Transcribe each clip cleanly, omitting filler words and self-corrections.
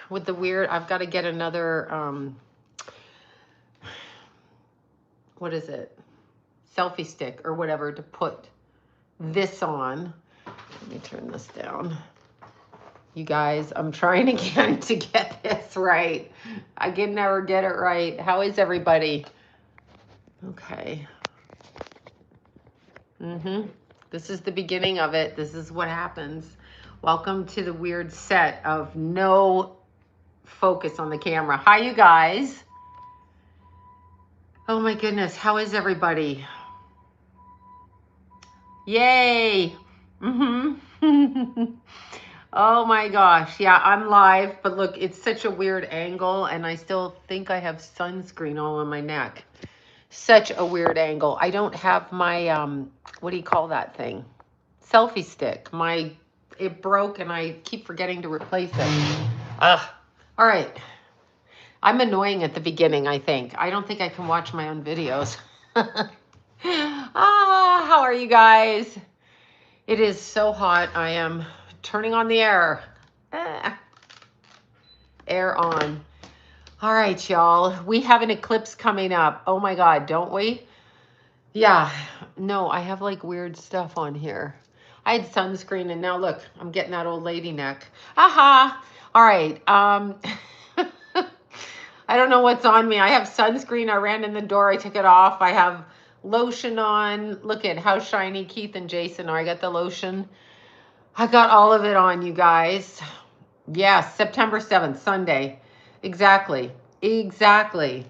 with the weird, I've got to get another, what is it? Selfie stick or whatever to put this on. Let me turn this down. You guys, I'm trying again to get this right. I can never get it right. How is everybody? Okay. This is the beginning of it. This is what happens. Welcome to the weird set of no focus on the camera. Hi, you guys. Oh my goodness. How is everybody? Yay. Oh my gosh. Yeah, I'm live, but look, it's such a weird angle and I still think I have sunscreen all on my neck. Such a weird angle. I don't have my, what do you call that thing? Selfie stick. It broke and I keep forgetting to replace it. Ugh. All right. I'm annoying at the beginning, I think. I don't think I can watch my own videos. How are you guys? It is so hot. I am turning on the air. Air on. All right, y'all. We have an eclipse coming up. Oh my God, don't we? Yeah. No, I have like weird stuff on here. I had sunscreen and now look, I'm getting that old lady neck. Aha. All right. I don't know what's on me. I have sunscreen. I ran in the door. I took it off. I have lotion on. Look at how shiny Keith and Jason are. I got the lotion. I got all of it on, you guys. Yes, September 7th, Sunday. Exactly. Exactly.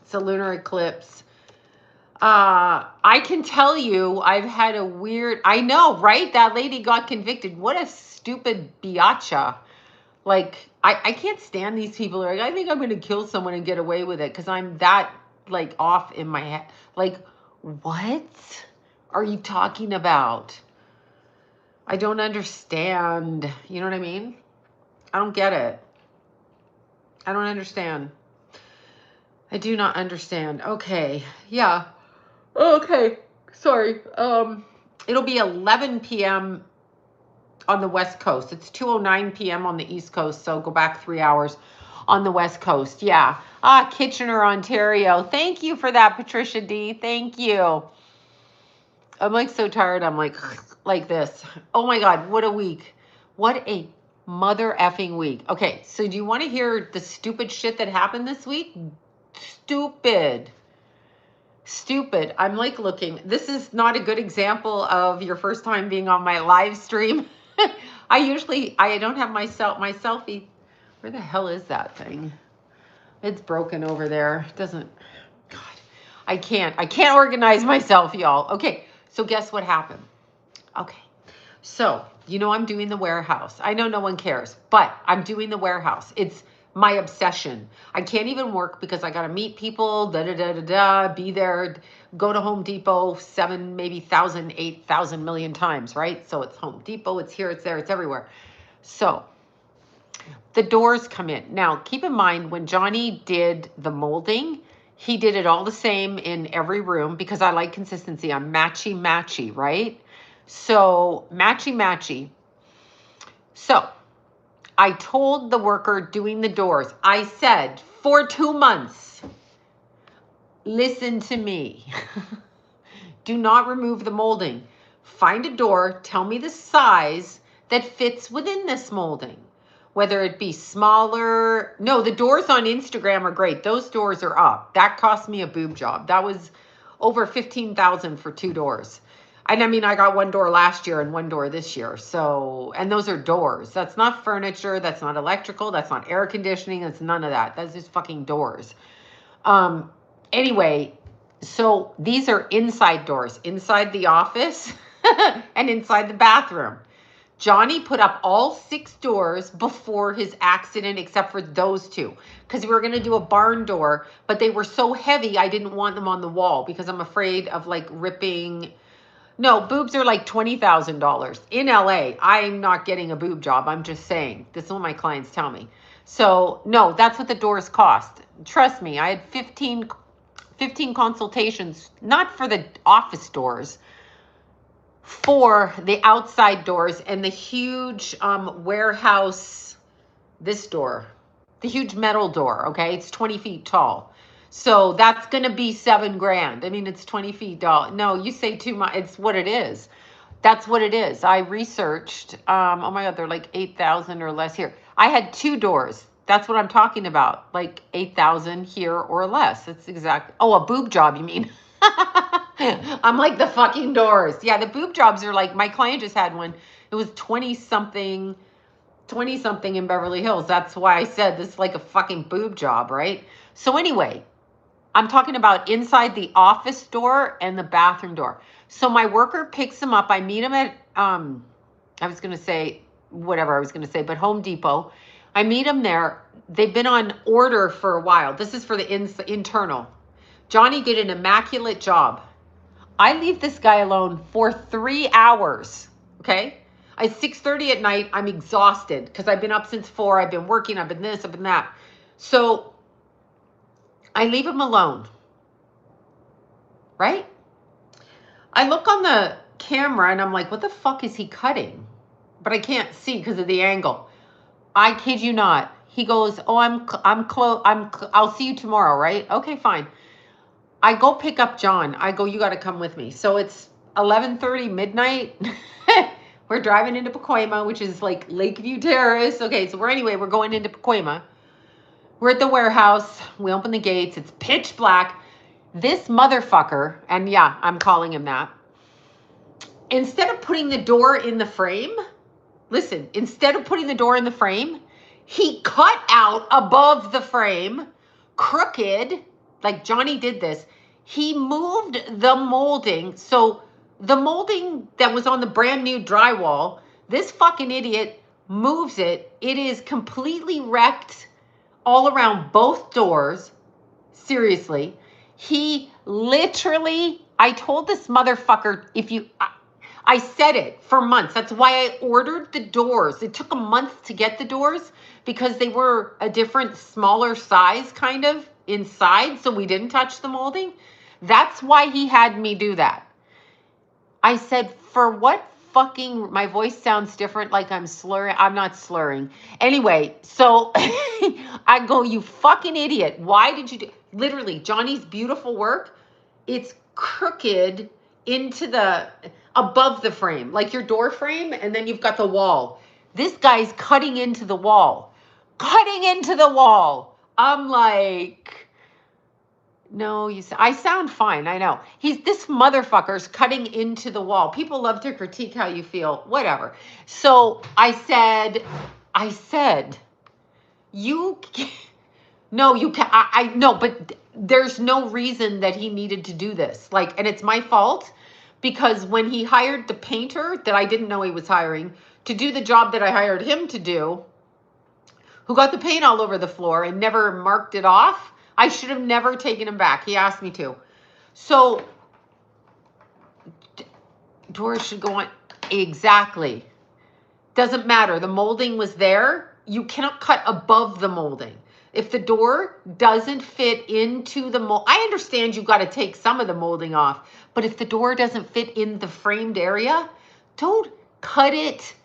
It's a lunar eclipse. I can tell you I've had a weird, I know, right? That lady got convicted. What a stupid biatcha. Like, I can't stand these people. Like, I think I'm going to kill someone and get away with it because I'm that, like, off in my head. Like, what are you talking about? I don't understand. You know what I mean? I don't get it. I don't understand. I do not understand. Okay. Yeah. Okay. Sorry. It'll be 11 p.m. on the West Coast. It's 2:09 p.m. on the East Coast, so go back 3 hours on the West Coast. Yeah. Kitchener, Ontario. Thank you for that, Patricia D. Thank you. I'm like so tired. I'm like this. Oh my God, what a week. What a mother effing week. Okay, so do you want to hear the stupid shit that happened this week? Stupid. I'm like looking. This is not a good example of your first time being on my live stream. I don't have my selfie. Where the hell is that thing? It's broken over there. It doesn't, God, I can't organize myself, y'all. Okay, so guess what happened? Okay, so I'm doing the warehouse. I know no one cares, but I'm doing the warehouse. It's my obsession. I can't even work because I got to meet people, be there, go to Home Depot 7, maybe 1,000, 8,000 million times, right? So it's Home Depot, it's here, it's there, it's everywhere. So the doors come in. Now, keep in mind when Johnny did the molding, he did it all the same in every room because I like consistency. I'm matchy, right? So matchy. So I told the worker doing the doors, I said, for 2 months, listen to me. Do not remove the molding. Find a door, tell me the size that fits within this molding. Whether it be smaller. No, the doors on Instagram are great. Those doors are up. That cost me a boob job. That was over $15,000 for 2 doors. And I mean, I got 1 door last year and 1 door this year. So, and those are doors. That's not furniture. That's not electrical. That's not air conditioning. That's none of that. That's just fucking doors. Anyway, so these are inside doors, inside the office and inside the bathroom. Johnny put up all 6 doors before his accident, except for those 2, because we were going to do a barn door, but they were so heavy, I didn't want them on the wall because I'm afraid of like ripping. No, boobs are like $20,000 in LA. I'm not getting a boob job. I'm just saying. This is what my clients tell me. So no, that's what the doors cost. Trust me, I had 15 consultations, not for the office doors, for the outside doors and the huge warehouse This door, the huge metal door, okay? It's 20 feet tall. So that's going to be $7,000. I mean, it's 20 feet tall. No, you say too much. It's what it is. That's what it is. I researched. Oh my God, they're like 8,000 or less here. I had 2 doors. That's what I'm talking about. Like 8,000 here or less. It's exact. Oh, a boob job, you mean? I'm like the fucking doors. Yeah, the boob jobs are like, my client just had one. It was 20 something in Beverly Hills. That's why I said this is like a fucking boob job, right? So anyway, I'm talking about inside the office door and the bathroom door. So my worker picks him up. I meet him at, I was going to say whatever I was going to say, but Home Depot. I meet him there. They've been on order for a while. This is for the internal. Johnny did an immaculate job. I leave this guy alone for 3 hours, okay? It's 6:30 at night. I'm exhausted because I've been up since 4. I've been working. I've been this, I've been that. So I leave him alone, right? I look on the camera and I'm like, what the fuck is he cutting? But I can't see because of the angle. I kid you not. He goes, oh, I'll see you tomorrow, right? Okay, fine. I go pick up John. I go, you got to come with me. So it's 11:30 midnight. We're driving into Pacoima, which is like Lakeview Terrace. Okay, so we're going into Pacoima. We're at the warehouse. We open the gates. It's pitch black. This motherfucker, and yeah, I'm calling him that. Instead of putting the door in the frame, listen, instead of putting the door in the frame, he cut out above the frame, crooked, like Johnny did this. He moved the molding. So the molding that was on the brand new drywall, this fucking idiot moves it. It is completely wrecked all around both doors. Seriously. He literally, I told this motherfucker, I said it for months. That's why I ordered the doors. It took a month to get the doors because they were a different, smaller size kind of inside. So we didn't touch the molding. That's why he had me do that. I said, for what fucking, my voice sounds different, like I'm slurring. I'm not slurring. Anyway, so I go, you fucking idiot. Why did you do, literally, Johnny's beautiful work, it's crooked into the, above the frame, like your door frame, and then you've got the wall. This guy's cutting into the wall. Cutting into the wall. I'm like, no, I sound fine. I know. This motherfucker's cutting into the wall. People love to critique how you feel, whatever. So I said, you can't, no, you can't. I know, but there's no reason that he needed to do this. Like, and it's my fault because when he hired the painter that I didn't know he was hiring to do the job that I hired him to do, who got the paint all over the floor and never marked it off, I should have never taken him back. He asked me to. So doors should go on. Exactly. Doesn't matter. The molding was there. You cannot cut above the molding. If the door doesn't fit into the mold, I understand you've got to take some of the molding off, but if the door doesn't fit in the framed area, don't cut it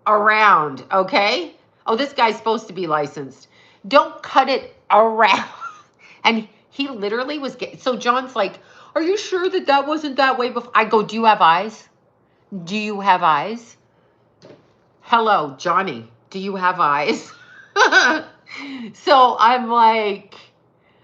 around, okay? Oh, this guy's supposed to be licensed. Don't cut it around. And he literally was so John's like, are you sure that wasn't that way before? I go, do you have eyes? Do you have eyes? Hello, Johnny, do you have eyes? So I'm like,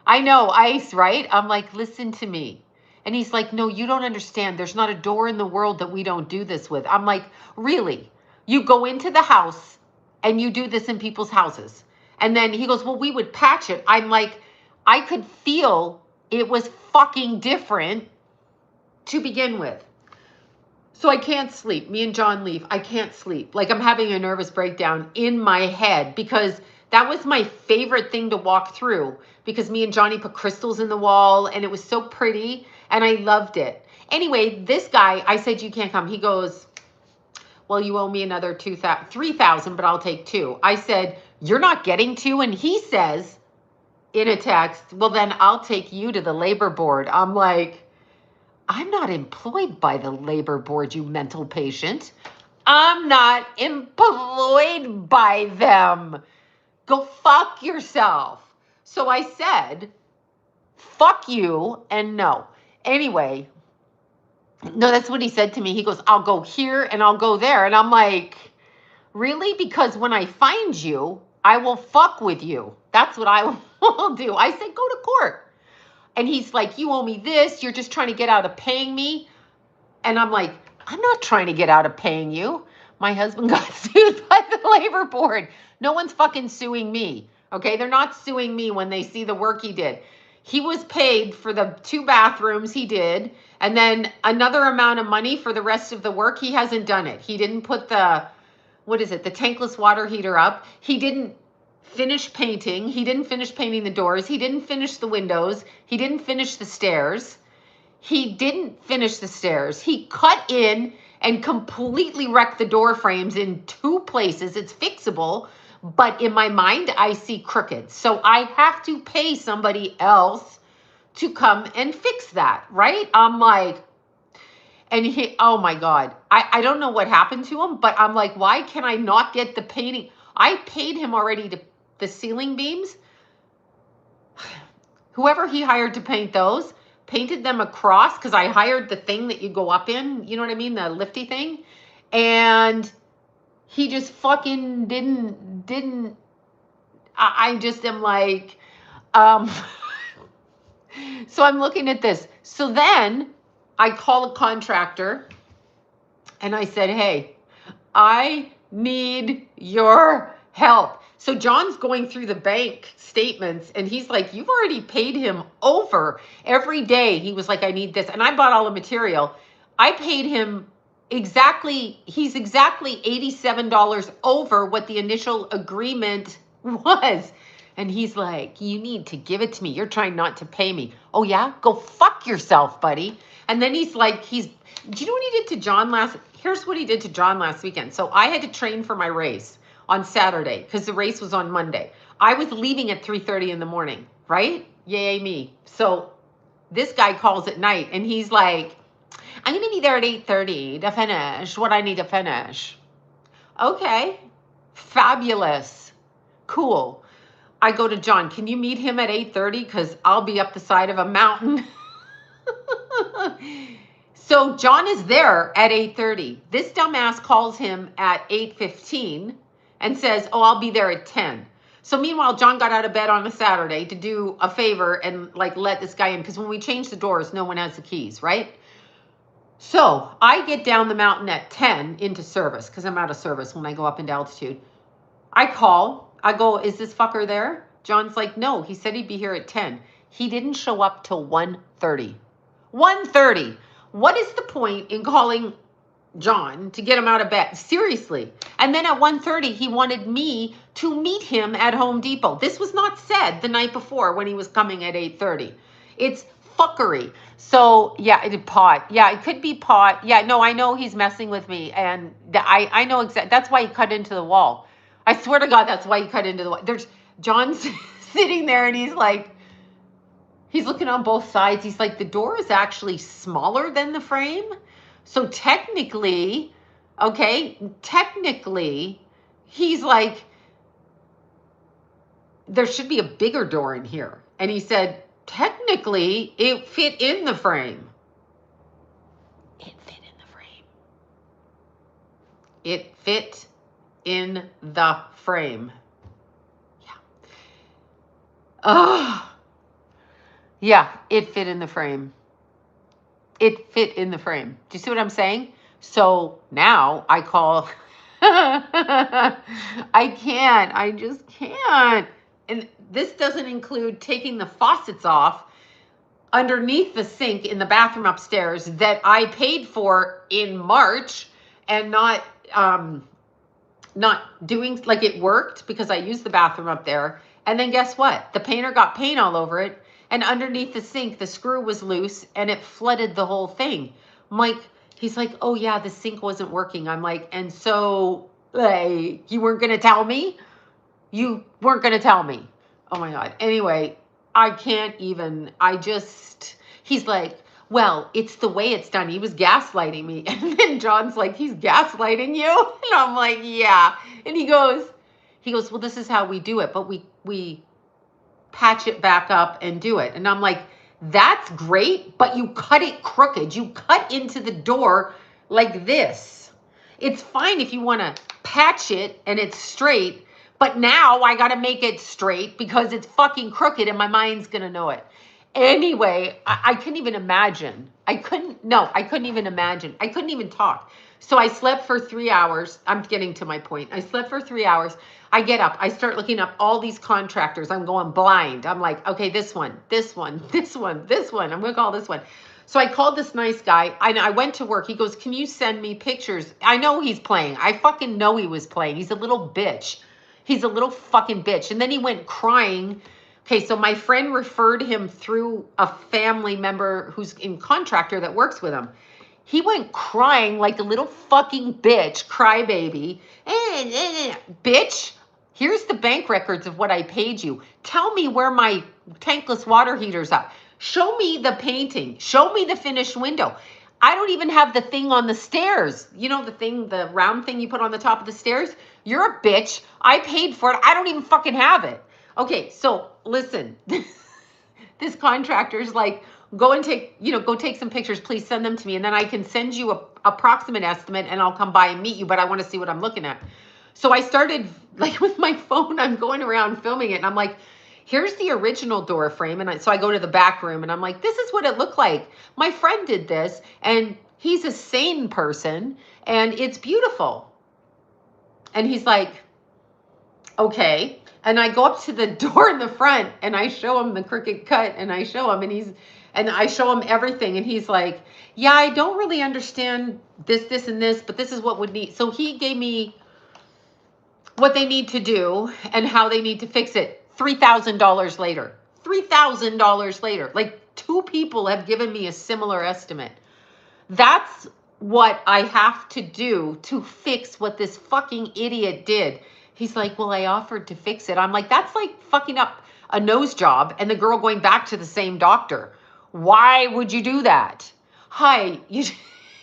I know, ice, right? I'm like, listen to me. And he's like, no, you don't understand. There's not a door in the world that we don't do this with. I'm like, really? You go into the house and you do this in people's houses. And then he goes, well, we would patch it. I'm like, I could feel it was fucking different to begin with. So I can't sleep. Me and John leave. I can't sleep. Like I'm having a nervous breakdown in my head because that was my favorite thing to walk through because me and Johnny put crystals in the wall and it was so pretty and I loved it. Anyway, this guy, I said, you can't come. He goes, well, you owe me another $3,000, but I'll take 2. I said, you're not getting 2. And he says in a text, well, then I'll take you to the labor board. I'm like, I'm not employed by the labor board, you mental patient. I'm not employed by them. Go fuck yourself. So I said, fuck you and no. Anyway, no, that's what he said to me. He goes, I'll go here and I'll go there. And I'm like, really? Because when I find you, I will fuck with you. That's what I will do. I said, go to court. And he's like, you owe me this. You're just trying to get out of paying me. And I'm like, I'm not trying to get out of paying you. My husband got sued by the labor board. No one's fucking suing me. Okay, they're not suing me when they see the work he did. He was paid for the 2 bathrooms he did, and then another amount of money for the rest of the work. He hasn't done it. He didn't put the, what is it, the tankless water heater up. He didn't finish painting. He didn't finish painting the doors. He didn't finish the windows. He didn't finish the stairs. He didn't finish the stairs. He cut in and completely wrecked the door frames in 2 places. It's fixable. But in my mind, I see crooked. So I have to pay somebody else to come and fix that, right? I'm like, and he, oh my God, I don't know what happened to him, but I'm like, why can I not get the painting? I paid him already to the ceiling beams. Whoever he hired to paint those, painted them across, because I hired the thing that you go up in, you know what I mean? The lifty thing. And he just fucking didn't, I just am like, so I'm looking at this. So then I call a contractor and I said, hey, I need your help. So John's going through the bank statements and he's like, you've already paid him over every day. He was like, I need this. And I bought all the material. I paid him exactly, he's exactly $87 over what the initial agreement was. And he's like, you need to give it to me. You're trying not to pay me. Oh yeah? Go fuck yourself, buddy. And then he's like, do you know what he did to John here's what he did to John last weekend. So I had to train for my race on Saturday because the race was on Monday. I was leaving at 3:30 in the morning, right? Yay me. So this guy calls at night and he's like, I'm going to be there at 8:30 to finish what I need to finish. Okay, fabulous, cool. I go to John, can you meet him at 8:30? Because I'll be up the side of a mountain. So John is there at 8:30. This dumbass calls him at 8:15 and says, oh, I'll be there at 10. So meanwhile, John got out of bed on a Saturday to do a favor and like let this guy in. Because when we change the doors, no one has the keys, right? So I get down the mountain at 10 into service because I'm out of service when I go up into altitude. I call, I go, is this fucker there? John's like, no, he said he'd be here at 10. He didn't show up till 1:30. 1:30. What is the point in calling John to get him out of bed? Seriously. And then at 1:30, he wanted me to meet him at Home Depot. This was not said the night before when he was coming at 8:30. It's fuckery. So yeah, pot. Yeah, it could be pot. Yeah, no, I know he's messing with me. And I know exactly. That's why he cut into the wall. I swear to God, that's why he cut into the wall. There's John's sitting there and he's like, he's looking on both sides. He's like, the door is actually smaller than the frame. So technically, he's like, there should be a bigger door in here. And he said, technically, it fit in the frame. It fit in the frame. It fit in the frame. Yeah. Yeah, it fit in the frame. It fit in the frame. Do you see what I'm saying? So now I call. I just can't. And this doesn't include taking the faucets off underneath the sink in the bathroom upstairs that I paid for in March and not doing, like it worked because I used the bathroom up there. And then guess what? The painter got paint all over it. And underneath the sink, the screw was loose and it flooded the whole thing. Mike, he's like, oh yeah, the sink wasn't working. I'm like, and so like, you weren't going to tell me? You weren't going to tell me. Oh my God. Anyway, I can't even, he's like, well, it's the way it's done. He was gaslighting me. And then John's like, he's gaslighting you? And I'm like, yeah. And he goes, He goes, well, this is how we do it, but we patch it back up and do it. And I'm like, that's great, but you cut it crooked. You cut into the door like this. It's fine if you want to patch it and it's straight, but now I got to make it straight because it's fucking crooked and my mind's going to know it. Anyway, I couldn't even imagine. I couldn't even imagine. I couldn't even talk. So I slept for 3 hours. I'm getting to my point. I slept for 3 hours. I get up. I start looking up all these contractors. I'm going blind. I'm like, okay, this one, this one, this one, this one. I'm going to call this one. So I called this nice guy. I went to work. He goes, can you send me pictures? I know he's playing. I fucking know he was playing. He's a little bitch. He's a little fucking bitch. And then he went crying. Okay, so my friend referred him through a family member who's in contractor that works with him. He went crying like a little fucking bitch, crybaby. Bitch, here's the bank records of what I paid you. Tell me where my tankless water heater's up. Show me the painting. Show me the finished window. I don't even have the thing on the stairs. You know, the thing, the round thing you put on the top of the stairs? You're a bitch. I paid for it. I don't even fucking have it. Okay, so listen, this contractor's like, go take some pictures, please send them to me. And then I can send you a approximate estimate and I'll come by and meet you, but I want to see what I'm looking at. So I started like with my phone, I'm going around filming it and I'm like, here's the original door frame. And so I go to the back room and I'm like, this is what it looked like. My friend did this and he's a sane person and it's beautiful. And he's like, okay. And I go up to the door in the front and I show him the crooked cut and I show him and I show him everything. And he's like, yeah, I don't really understand this, and this, but this is what would need. So he gave me what they need to do and how they need to fix it. $3,000 later, $3,000 later, like 2 people have given me a similar estimate. That's what I have to do to fix what this fucking idiot did. He's like, well, I offered to fix it. I'm like, that's like fucking up a nose job and the girl going back to the same doctor. Why would you do that? Hi, you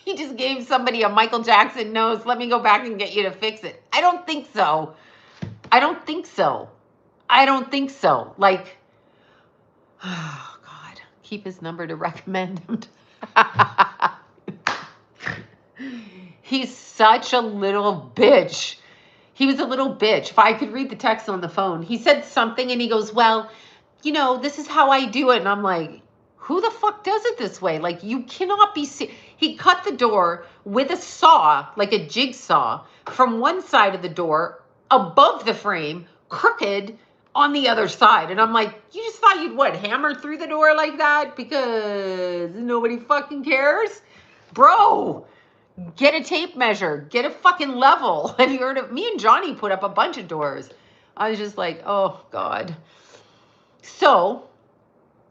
just gave somebody a Michael Jackson nose. Let me go back and get you to fix it. I don't think so. I don't think so. I don't think so. Like, oh God, keep his number to recommend him. He's such a little bitch. He was a little bitch. If I could read the text on the phone, he said something and he goes, well, you know, this is how I do it. And I'm like, who the fuck does it this way? Like, you cannot be, he cut the door with a saw, like a jigsaw, from one side of the door above the frame, crooked on the other side. And I'm like, you just thought you'd what, hammer through the door like that because nobody fucking cares? Bro, get a tape measure, get a fucking level. And you heard of me and Johnny put up a bunch of doors. I was just like, oh God. So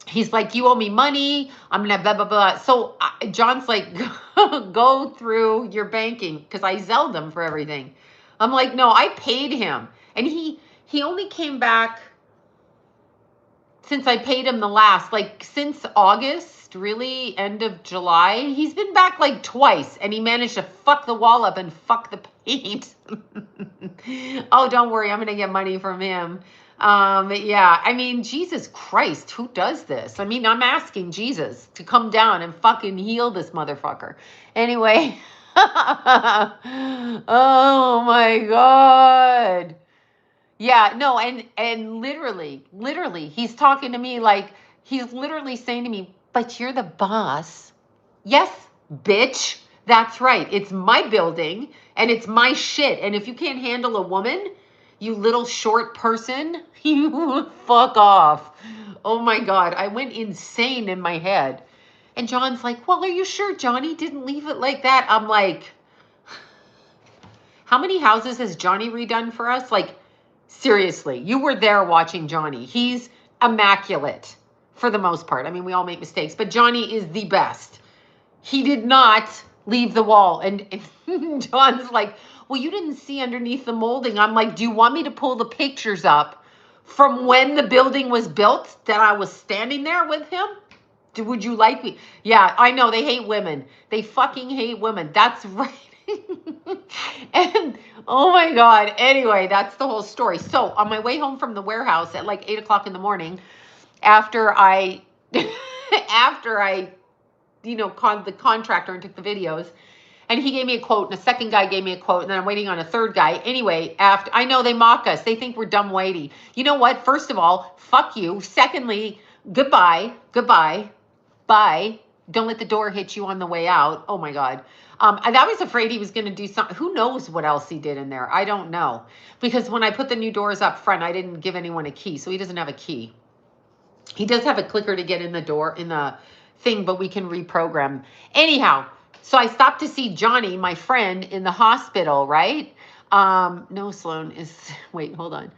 he's like, you owe me money. I'm going to blah, blah, blah. So John's like, go through your banking because I Zelled him for everything. I'm like, no, I paid him. And he only came back since I paid him the last, like since August, really, end of July. He's been back like twice and he managed to fuck the wall up and fuck the paint. Oh, don't worry. I'm going to get money from him. Yeah, I mean, Jesus Christ, who does this? I mean, I'm asking Jesus to come down and fucking heal this motherfucker. Anyway. Oh my God. Yeah, no, and literally, he's talking to me like, he's literally saying to me, but you're the boss. Yes, bitch. That's right. It's my building and it's my shit. And if you can't handle a woman, you little short person, you fuck off. Oh my God. I went insane in my head. And John's like, well, are you sure Johnny didn't leave it like that? I'm like, how many houses has Johnny redone for us? Like, seriously, you were there watching Johnny. He's immaculate for the most part. I mean, we all make mistakes, but Johnny is the best. He did not leave the wall. And John's like, well, you didn't see underneath the molding. I'm like, do you want me to pull the pictures up from when the building was built that I was standing there with him? Would you like me? Yeah, I know they hate women. They fucking hate women. That's right. And oh my God. Anyway, that's the whole story. So on my way home from the warehouse at like 8 o'clock in the morning, after I, after I, called the contractor and took the videos, and he gave me a quote, and a second guy gave me a quote, and then I'm waiting on a third guy. Anyway, after, I know they mock us. They think we're dumb whitey. You know what? First of all, fuck you. Secondly, goodbye, bye. Don't let the door hit you on the way out. Oh my God. I was afraid he was going to do something. Who knows what else he did in there? I don't know. Because when I put the new doors up front, I didn't give anyone a key. So he doesn't have a key. He does have a clicker to get in the door, in the thing, but we can reprogram. Anyhow, so I stopped to see Johnny, my friend, in the hospital, right? No, Sloan is, wait, hold on.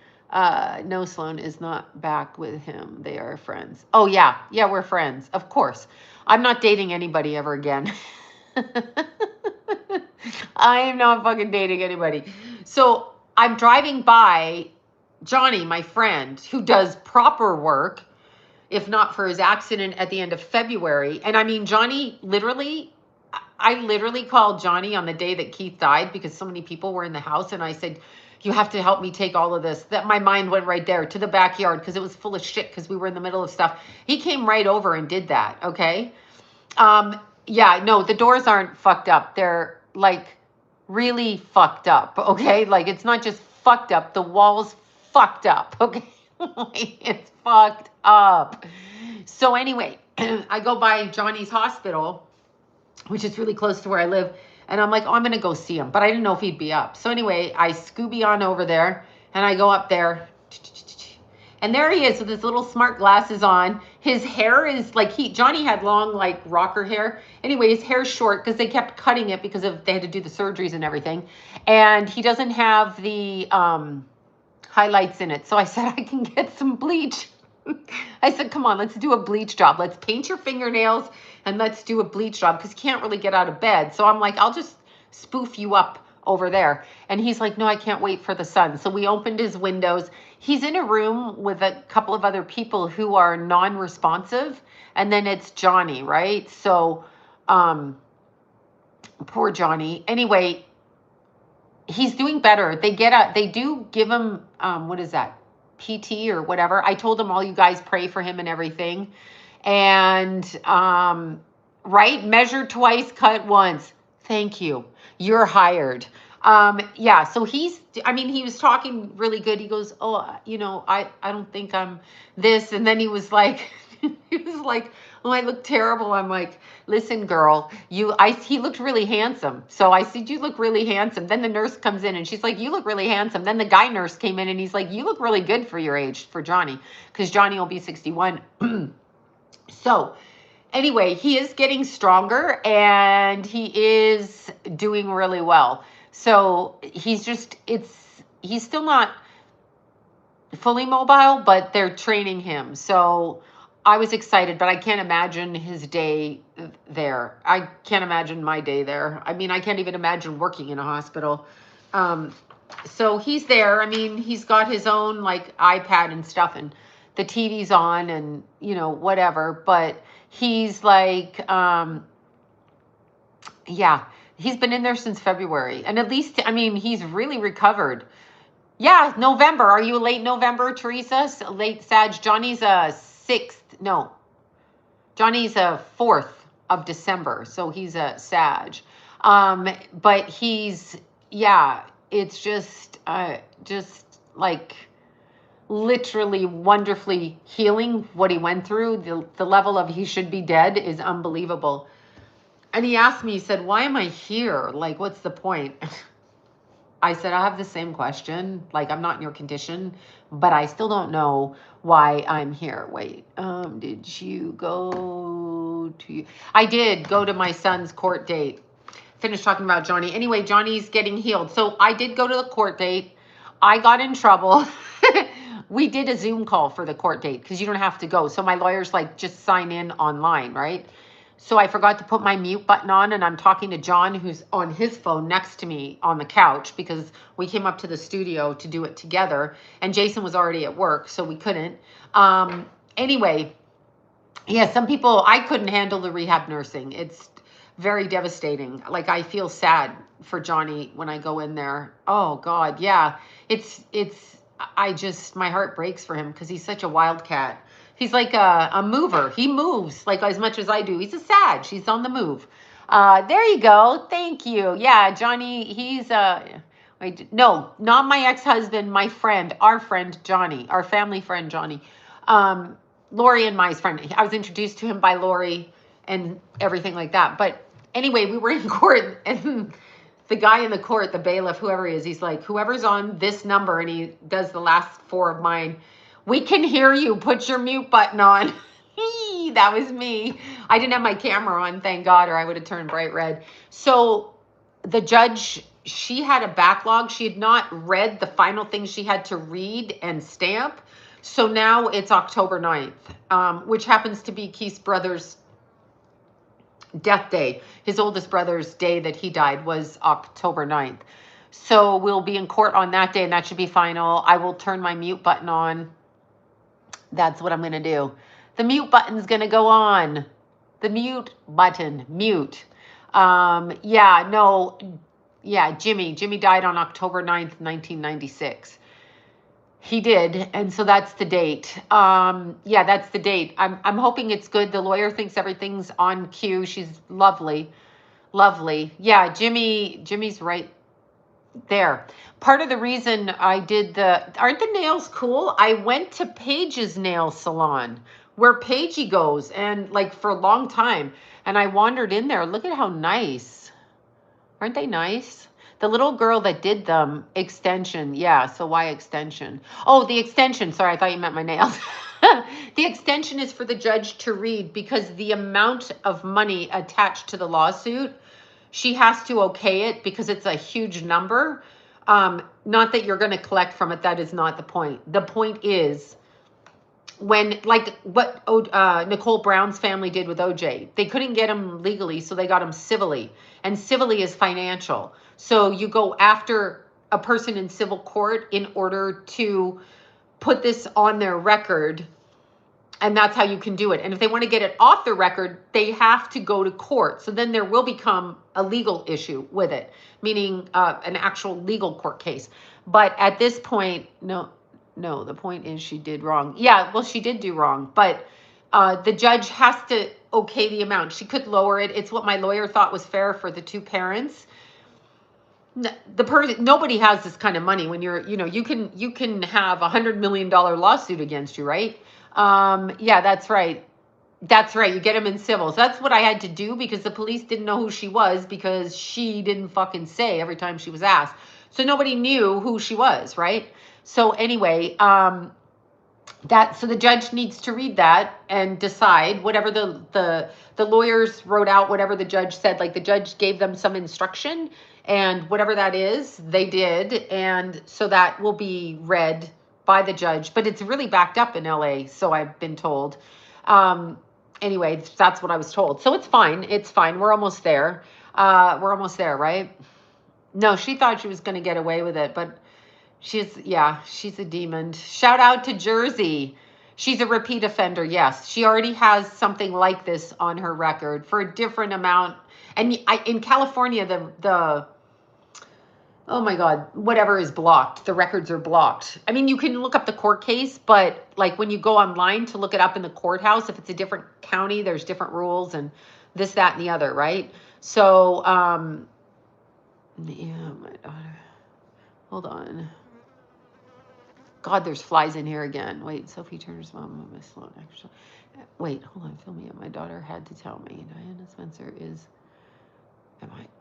No, Sloan is not back with him. They are friends. Oh, yeah. Yeah, we're friends. Of course. I'm not dating anybody ever again. I am not fucking dating anybody. So I'm driving by Johnny, my friend, who does proper work, if not for his accident at the end of February. And I mean, Johnny, literally, I literally called Johnny on the day that Keith died because so many people were in the house. And I said, you have to help me take all of this. That my mind went right there to the backyard because it was full of shit because we were in the middle of stuff. He came right over and did that. Okay. Yeah, no, the doors aren't fucked up. They're like really fucked up. Okay. Like it's not just fucked up. The wall's fucked up. Okay. It's fucked up. So anyway, I go by Johnny's hospital, which is really close to where I live. And I'm like, oh, I'm going to go see him. But I didn't know if he'd be up. So anyway, I Scooby on over there and I go up there. And there he is with his little smart glasses on. His hair is like, Johnny had long, like rocker hair. Anyway, his hair's short because they kept cutting it because they had to do the surgeries and everything. And he doesn't have the highlights in it. So I said, I can get some bleach. I said, come on, let's do a bleach job. Let's paint your fingernails and let's do a bleach job because you can't really get out of bed. So I'm like, I'll just spoof you up over there. And he's like, no, I can't wait for the sun. So we opened his windows. He's in a room with a couple of other people who are non-responsive. And then it's Johnny, right? So poor Johnny. Anyway, he's doing better. They do give him, what is that? PT or whatever. I told him all you guys pray for him and everything. And, right. Measure twice, cut once. Thank you. You're hired. Yeah. So he was talking really good. He goes, oh, I don't think I'm this. And then he was like, oh, I look terrible. I'm like, listen, girl, he looked really handsome. So I said, you look really handsome. Then the nurse comes in and she's like, you look really handsome. Then the guy nurse came in and he's like, you look really good for your age, for Johnny, because Johnny will be 61. So anyway, he is getting stronger and he is doing really well. So he's still not fully mobile, but they're training him. So I was excited, but I can't imagine his day there. I can't imagine my day there. I mean, I can't even imagine working in a hospital. So he's there. I mean, he's got his own like iPad and stuff and the TV's on and, whatever, but he's like, yeah, he's been in there since February. And at least, I mean, he's really recovered. Yeah, November. Are you a late November, Teresa? Late Sag. Johnny's a 6th. No, Johnny's a 4th of December. So he's a Sag. But he's, yeah, it's just like literally wonderfully healing what he went through. The level of he should be dead is unbelievable. And he asked me, he said, why am I here? Like, what's the point? I said, I have the same question. Like, I'm not in your condition, but I still don't know why I'm here. Wait, did you go to... I did go to my son's court date. Finished talking about Johnny. Anyway, Johnny's getting healed. So I did go to the court date. I got in trouble. We did a Zoom call for the court date because you don't have to go. So my lawyer's like, just sign in online, right? So I forgot to put my mute button on and I'm talking to John, who's on his phone next to me on the couch because we came up to the studio to do it together and Jason was already at work, so we couldn't. Anyway, yeah, some people, I couldn't handle the rehab nursing. very devastating. Like, I feel sad for Johnny when I go in there. Oh God, yeah. I just, my heart breaks for him because he's such a wildcat. He's like a mover. He moves like as much as I do. He's a Sag. He's on the move. There you go. Thank you. Yeah, Johnny, he's wait, no, not my ex-husband, my friend, our friend Johnny, our family friend Johnny. Lori and my friend. I was introduced to him by Lori and everything like that. But anyway, we were in court and the guy in the court, the bailiff, whoever he is, he's like, whoever's on this number, and he does the last four of mine. We can hear you. Put your mute button on. That was me. I didn't have my camera on, thank God, or I would have turned bright red. So the judge, she had a backlog. She had not read the final thing she had to read and stamp. So now it's October 9th, which happens to be Keith's brother's death day. His oldest brother's day that he died was October 9th. So we'll be in court on that day, and that should be final. I will turn my mute button on. That's what I'm going to do. The mute button's going to go on. The mute button, mute. Yeah, no, yeah, Jimmy died on October 9th, 1996. He did, and so that's the date. Yeah, that's the date. I'm hoping it's good. The lawyer thinks everything's on cue. She's lovely. Lovely. Yeah, Jimmy's right there. Part of the reason I did aren't the nails cool? I went to Paige's nail salon where Paigey goes, and like for a long time, and I wandered in there. Look at how nice. Aren't they nice? The little girl that did them, extension. Yeah, so why extension? Oh, the extension. Sorry, I thought you meant my nails. The extension is for the judge to read because the amount of money attached to the lawsuit, she has to okay it because it's a huge number. Not that you're going to collect from it. That is not the point. The point is when, like what Nicole Brown's family did with OJ, they couldn't get him legally, so they got him civilly. And civilly is financial. So you go after a person in civil court in order to put this on their record, and that's how you can do it. And if they want to get it off the record, they have to go to court. So then there will become a legal issue with it, meaning an actual legal court case. But at this point, no, the point is she did wrong. Yeah, well, she did do wrong, but the judge has to okay the amount. She could lower it. It's what my lawyer thought was fair for the two parents. The person, nobody has this kind of money when you're, you can have $100 million lawsuit against you, right? Yeah, that's right. That's right. You get them in civil. So that's what I had to do because the police didn't know who she was because she didn't fucking say every time she was asked. So nobody knew who she was, right? So anyway, so the judge needs to read that and decide whatever the lawyers wrote out, whatever the judge said. Like the judge gave them some instruction, and whatever that is, they did. And so that will be read by the judge, but it's really backed up in LA. So I've been told. Anyway, that's what I was told. So it's fine. It's fine. We're almost there. We're almost there, right? No, she thought she was going to get away with it, but she's a demon. Shout out to Jersey. She's a repeat offender. Yes, she already has something like this on her record for a different amount. And in California, the oh my God, whatever is blocked. The records are blocked. I mean, you can look up the court case, but like when you go online to look it up in the courthouse, if it's a different county, there's different rules and this, that, and the other, right? So, yeah, my daughter. Hold on. God, there's flies in here again. Wait, Sophie Turner's mom, Miss Sloan. Actually, wait, hold on. Fill me up. My daughter had to tell me. Diana Spencer is.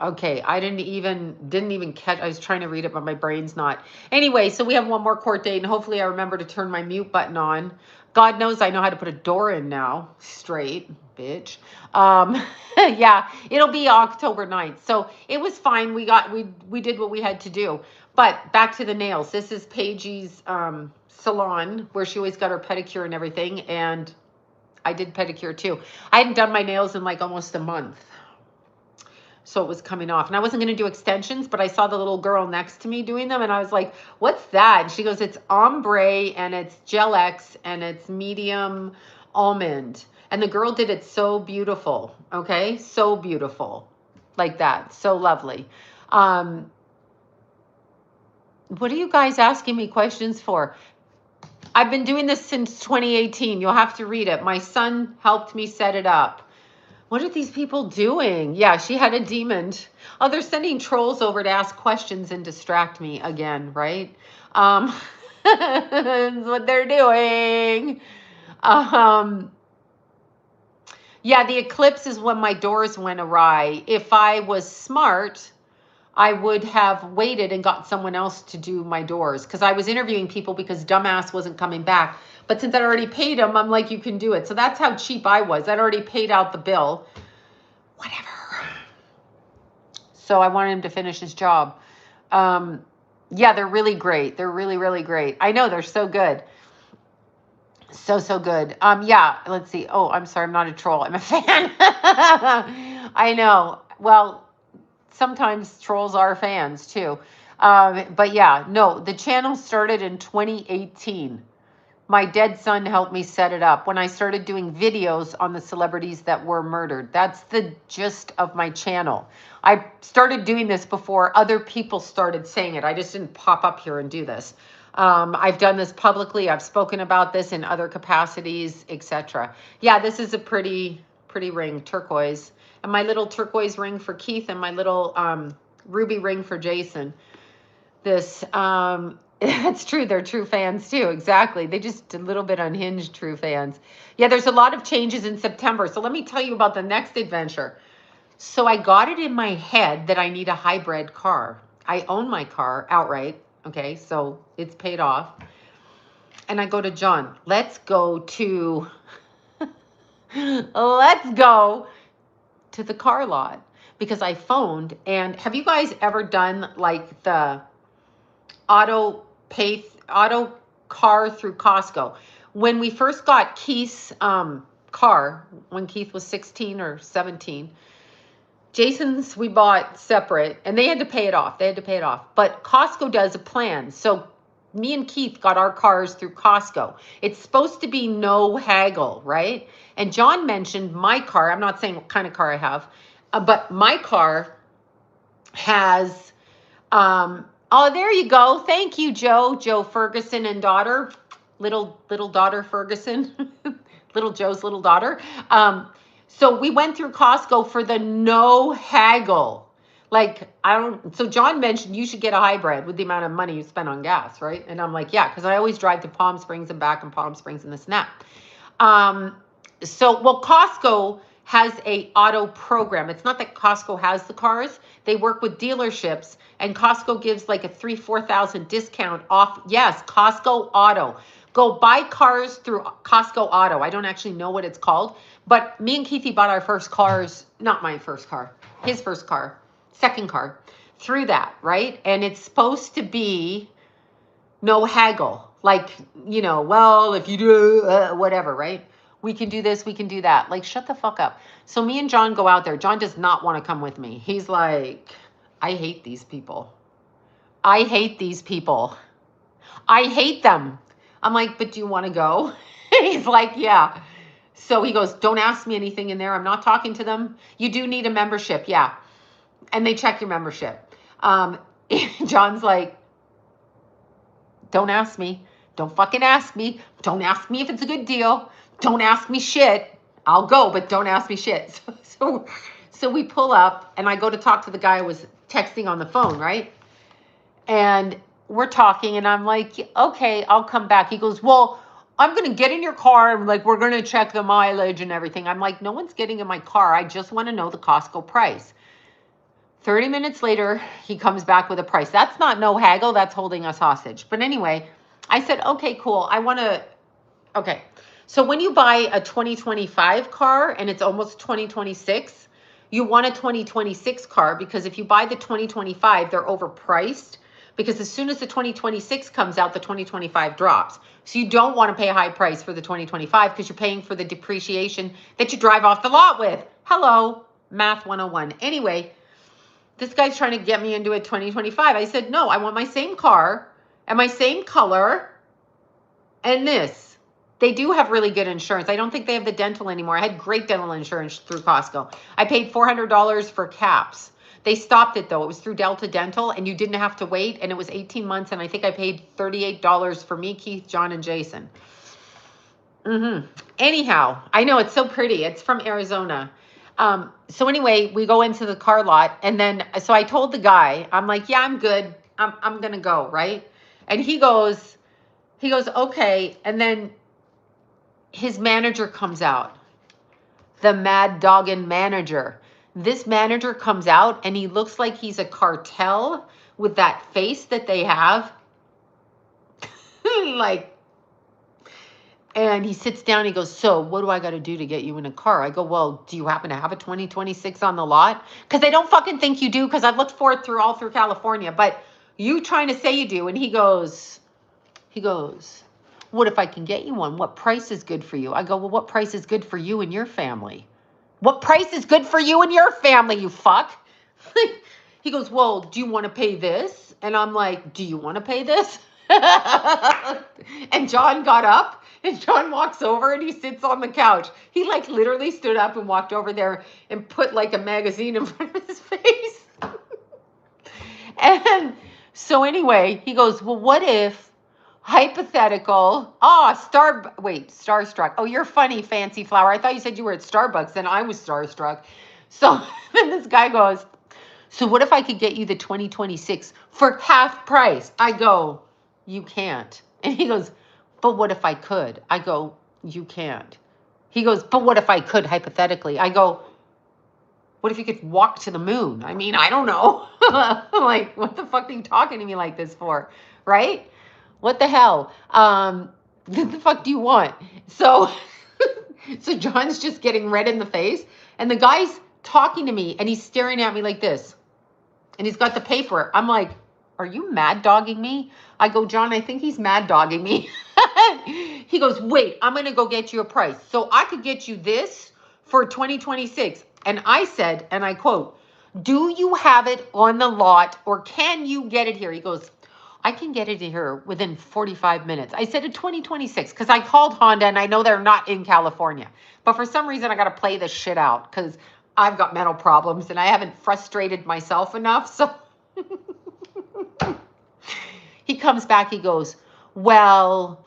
Okay, I didn't even catch. I was trying to read it, but my brain's not. Anyway, so we have one more court date, and hopefully I remember to turn my mute button on. God knows I know how to put a door in now. Straight, bitch. Yeah, it'll be October 9th. So it was fine. We did what we had to do. But back to the nails. This is Paige's salon where she always got her pedicure and everything, and I did pedicure too. I hadn't done my nails in like almost a month. So it was coming off. And I wasn't going to do extensions, but I saw the little girl next to me doing them. And I was like, what's that? And she goes, it's ombre and it's Gel X and it's medium almond. And the girl did it so beautiful. Okay. So beautiful. Like that. So lovely. What are you guys asking me questions for? I've been doing this since 2018. You'll have to read it. My son helped me set it up. What are these people doing? Yeah, she had a demon. Oh, they're sending trolls over to ask questions and distract me again, right? That's what they're doing. Yeah, the eclipse is when my doors went awry. If I was smart, I would have waited and got someone else to do my doors because I was interviewing people because dumbass wasn't coming back. But since I'd already paid him, I'm like, you can do it. So that's how cheap I was. I'd already paid out the bill. Whatever. So I wanted him to finish his job. Yeah, they're really great. They're really, really great. I know, they're so good. So good. Yeah, let's see. Oh, I'm sorry. I'm not a troll. I'm a fan. I know. Well, sometimes trolls are fans too. But yeah, no, the channel started in 2018. My dead son helped me set it up when I started doing videos on the celebrities that were murdered. That's the gist of my channel. I started doing this before other people started saying it. I just didn't pop up here and do this. I've done this publicly. I've spoken about this in other capacities, etc. Yeah, this is a pretty ring, turquoise. And my little turquoise ring for Keith and my little ruby ring for Jason. This, it's true. They're true fans too. Exactly. They just a little bit unhinged true fans. Yeah, there's a lot of changes in September. So let me tell you about the next adventure. So I got it in my head that I need a hybrid car. I own my car outright. Okay, so it's paid off. And I go to John, let's go to the car lot because I phoned. And have you guys ever done like the auto car through Costco? When we first got Keith's car, when Keith was 16 or 17, Jason's we bought separate and they had to pay it off. But Costco does a plan. So me and Keith got our cars through Costco. It's supposed to be no haggle, right? And John mentioned my car. I'm not saying what kind of car I have, but my car has, oh, there you go. Thank you, Joe Ferguson and daughter, little daughter Ferguson, little Joe's little daughter. So we went through Costco for the no haggle. Like, so John mentioned you should get a hybrid with the amount of money you spend on gas, right? And I'm like, yeah, because I always drive to Palm Springs and back and Palm Springs and this and that. Well, Costco has a auto program. It's not that Costco has the cars. They work with dealerships and Costco gives like a $3,000-$4,000 discount off. Yes, Costco Auto. Go buy cars through Costco Auto. I don't actually know what it's called, but me and Keithy bought our first cars, not my first car, his first car, second car, through that, right? And it's supposed to be no haggle. Like, you know, well, if you do whatever, right? We can do this, we can do that. Like, shut the fuck up. So me and John go out there. John does not want to come with me. He's like, I hate these people. I hate these people. I hate them. I'm like, but do you want to go? He's like, yeah. So he goes, don't ask me anything in there. I'm not talking to them. You do need a membership. Yeah. And they check your membership. John's like, don't ask me. Don't fucking ask me. Don't ask me if it's a good deal. Don't ask me shit. I'll go, but don't ask me shit. So we pull up and I go to talk to the guy I was texting on the phone, right? And we're talking and I'm like, okay, I'll come back. He goes, well, I'm going to get in your car and like, we're going to check the mileage and everything. I'm like, no one's getting in my car. I just want to know the Costco price. 30 minutes later, he comes back with a price. That's not no haggle. That's holding us hostage. But anyway, I said, okay, cool. Okay. So when you buy a 2025 car and it's almost 2026, you want a 2026 car because if you buy the 2025, they're overpriced because as soon as the 2026 comes out, the 2025 drops. So you don't want to pay a high price for the 2025 because you're paying for the depreciation that you drive off the lot with. Hello, Math 101. Anyway, this guy's trying to get me into a 2025. I said, no, I want my same car and my same color and this. They do have really good insurance. I don't think they have the dental anymore. I had great dental insurance through Costco. I paid $400 for caps. They stopped it though. It was through Delta Dental and you didn't have to wait. And it was 18 months. And I think I paid $38 for me, Keith, John, and Jason. Anyhow, I know it's so pretty. It's from Arizona. So anyway, we go into the car lot and then, so I told the guy, I'm like, yeah, I'm good. I'm going to go. Right. And he goes, okay. And then his manager comes out, the mad dogging manager. This manager comes out and he looks like he's a cartel with that face that they have. Like, and he sits down and he goes, so what do I got to do to get you in a car? I go, well, do you happen to have a 2026 on the lot? Because I don't fucking think you do, because I've looked for it all through California. But you trying to say you do. And he goes, what if I can get you one? What price is good for you? I go, well, what price is good for you and your family? What price is good for you and your family, you fuck? He goes, well, do you want to pay this? And I'm like, do you want to pay this? And John got up and John walks over and he sits on the couch. He like literally stood up and walked over there and put like a magazine in front of his face. And so anyway, he goes, well, what if hypothetical, starstruck. Oh, you're funny, Fancy Flower. I thought you said you were at Starbucks and I was starstruck. So then this guy goes, so what if I could get you the 2026 for half price? I go, you can't. And he goes, but what if I could? I go, you can't. He goes, but what if I could, hypothetically? I go, what if you could walk to the moon? I mean, I don't know. I'm like, what the fuck are you talking to me like this for? Right? What the hell? What the fuck do you want? So, so John's just getting red in the face and the guy's talking to me and he's staring at me like this. And he's got the paper. I'm like, are you mad dogging me? I go, John, I think he's mad dogging me. He goes, wait, I'm going to go get you a price. So I could get you this for 2026. And I said, and I quote, do you have it on the lot or can you get it here? He goes, I can get it here within 45 minutes. I said a 2026 because I called Honda and I know they're not in California. But for some reason, I got to play this shit out because I've got mental problems and I haven't frustrated myself enough. So he comes back, he goes, well,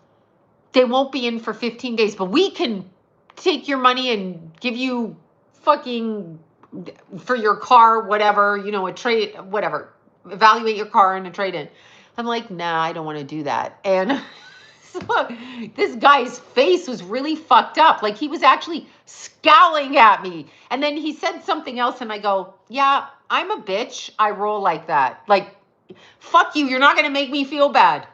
they won't be in for 15 days, but we can take your money and give you fucking for your car, whatever, you know, a trade, whatever, evaluate your car and a trade-in. I'm like, nah, I don't want to do that. And so this guy's face was really fucked up. Like he was actually scowling at me. And then he said something else and I go, yeah, I'm a bitch. I roll like that. Like, fuck you. You're not going to make me feel bad.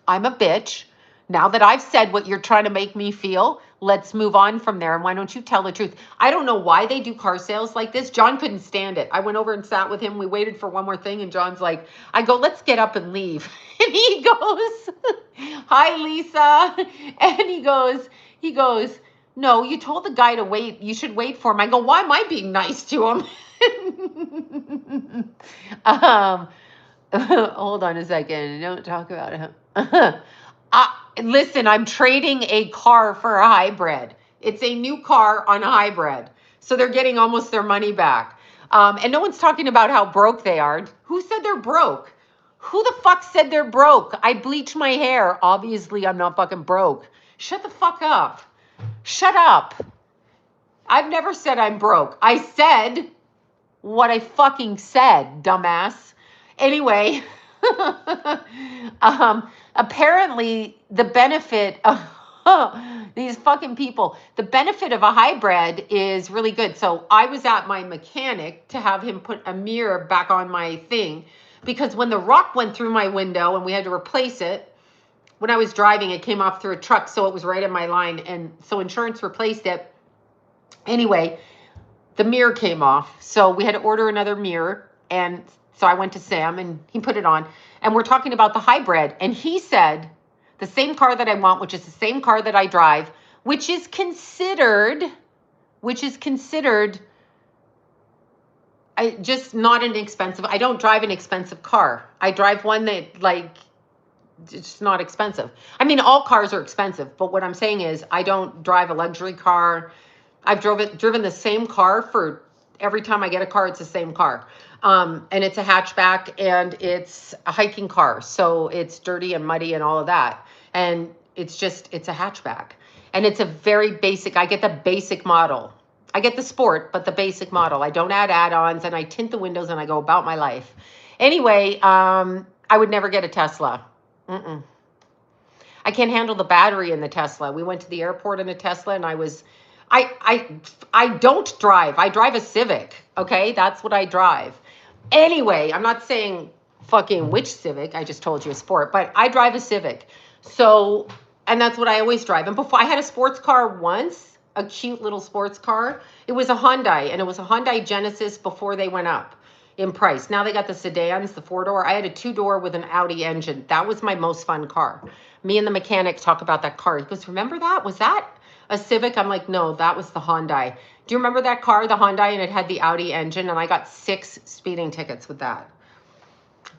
I'm a bitch. Now that I've said what you're trying to make me feel, let's move on from there. And why don't you tell the truth? I don't know why they do car sales like this. John couldn't stand it. I went over and sat with him. We waited for one more thing. And John's like, I go, let's get up and leave. And he goes, hi, Lisa. And he goes, no, you told the guy to wait. You should wait for him. I go, why am I being nice to him? Hold on a second. Don't talk about him. Listen, I'm trading a car for a hybrid. It's a new car on a hybrid. So they're getting almost their money back. And no one's talking about how broke they are. Who said they're broke? Who the fuck said they're broke? I bleach my hair. Obviously, I'm not fucking broke. Shut the fuck up. Shut up. I've never said I'm broke. I said what I fucking said, dumbass. Anyway, apparently the benefit of these fucking people, the benefit of a hybrid is really good. So I was at my mechanic to have him put a mirror back on my thing because when the rock went through my window and we had to replace it, when I was driving, it came off through a truck. So it was right in my line. And so insurance replaced it. Anyway, the mirror came off. So we had to order another mirror. And so I went to Sam and he put it on. And we're talking about the hybrid. And he said, the same car that I want, which is the same car that I drive, which is considered just not an expensive. I don't drive an expensive car. I drive one that like it's not expensive. I mean, all cars are expensive, but what I'm saying is I don't drive a luxury car. I've driven the same car for every time I get a car, it's the same car. And it's a hatchback and it's a hiking car. So it's dirty and muddy and all of that. And it's a hatchback. And it's a very basic, I get the basic model. I get the sport, but the basic model. I don't add add-ons and I tint the windows and I go about my life. Anyway, I would never get a Tesla. Mm-mm. I can't handle the battery in the Tesla. We went to the airport in a Tesla and I don't drive. I drive a Civic. Okay. That's what I drive. Anyway, I'm not saying fucking which Civic. I just told you a sport, but I drive a Civic. So, and that's what I always drive. And before I had a sports car once, a cute little sports car. It was a Hyundai and it was a Hyundai Genesis before they went up in price. Now they got the sedans, the 4-door. I had a 2-door with an Audi engine. That was my most fun car. Me and the mechanic talk about that car. He goes, remember that? Was that a Civic? I'm like, no, that was the Hyundai. Do you remember that car, the Hyundai, and it had the Audi engine? And I got 6 speeding tickets with that.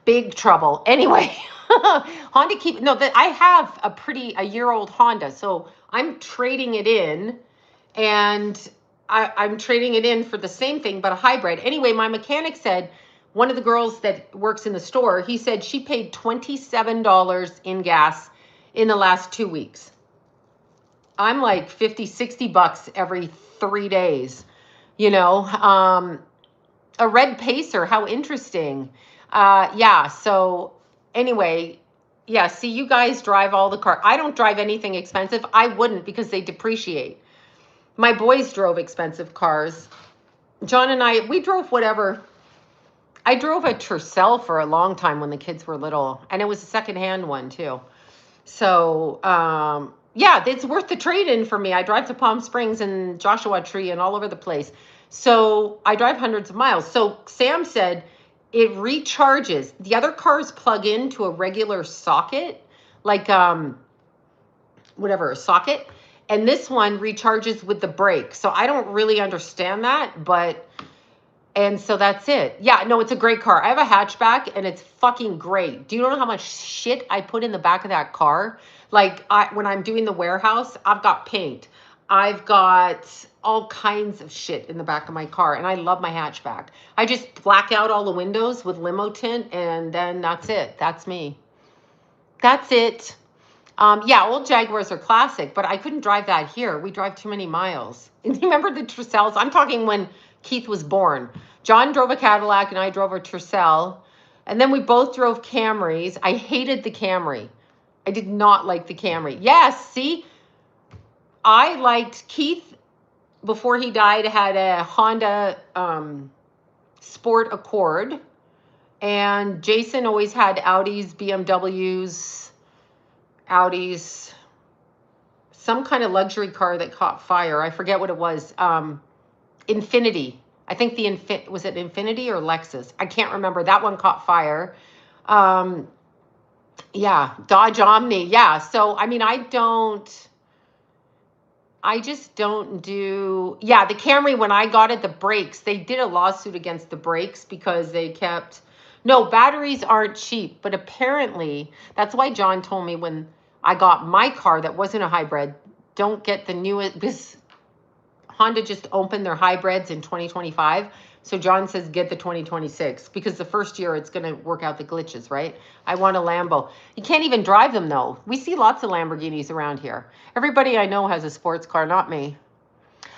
Big trouble. Anyway, Honda I have a year-old Honda. So I'm trading it in and I'm trading it in for the same thing, but a hybrid. Anyway, my mechanic said, one of the girls that works in the store, he said she paid $27 in gas in the last 2 weeks. I'm like 50, 60 bucks every 3 days, you know, a red Pacer. How interesting. Yeah. So anyway, yeah. See, you guys drive all the car. I don't drive anything expensive. I wouldn't because they depreciate. My boys drove expensive cars. John and we drove whatever. I drove a Tercel for a long time when the kids were little, and it was a secondhand one too. So, yeah, it's worth the trade-in for me. I drive to Palm Springs and Joshua Tree and all over the place. So I drive hundreds of miles. So Sam said it recharges. The other cars plug into a regular socket, like whatever, a socket. And this one recharges with the brake. So I don't really understand that, and so that's it. Yeah, no, it's a great car. I have a hatchback and it's fucking great. Do you know how much shit I put in the back of that car? Like when I'm doing the warehouse, I've got paint. I've got all kinds of shit in the back of my car and I love my hatchback. I just black out all the windows with limo tint and then that's it. That's me. That's it. Yeah, old Jaguars are classic, but I couldn't drive that here. We drive too many miles. And remember the Tercels? I'm talking when Keith was born. John drove a Cadillac and I drove a Tercel. And then we both drove Camrys. I hated the Camry. I did not like the Camry. Yes, see? I liked Keith, before he died, had a Honda Sport Accord. And Jason always had Audis, BMWs, Audis, some kind of luxury car that caught fire. I forget what it was. Infinity. I think was it Infinity or Lexus? I can't remember. That one caught fire. Yeah, Dodge Omni. Yeah. So, I mean, I just don't do, yeah, the Camry, when I got it, the brakes, they did a lawsuit against the brakes because they kept, no, batteries aren't cheap, but apparently that's why John told me when I got my car that wasn't a hybrid, don't get the newest, because Honda just opened their hybrids in 2025. So John says, get the 2026 because the first year it's going to work out the glitches, right? I want a Lambo. You can't even drive them though. We see lots of Lamborghinis around here. Everybody I know has a sports car, not me.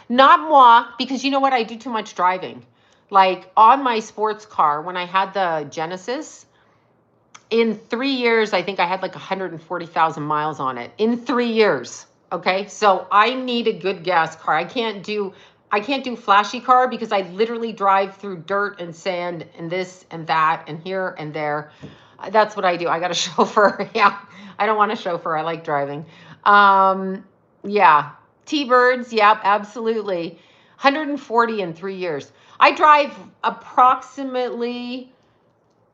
Not moi, because you know what? I do too much driving. Like on my sports car, when I had the Genesis, in 3 years, I think I had like 140,000 miles on it. In 3 years. Okay. So I need a good gas car. I can't do flashy car because I literally drive through dirt and sand and this and that and here and there. That's what I do. I got a chauffeur. Yeah. I don't want a chauffeur. I like driving. Yeah. T-Birds. Yep, absolutely. 140 in 3 years. I drive approximately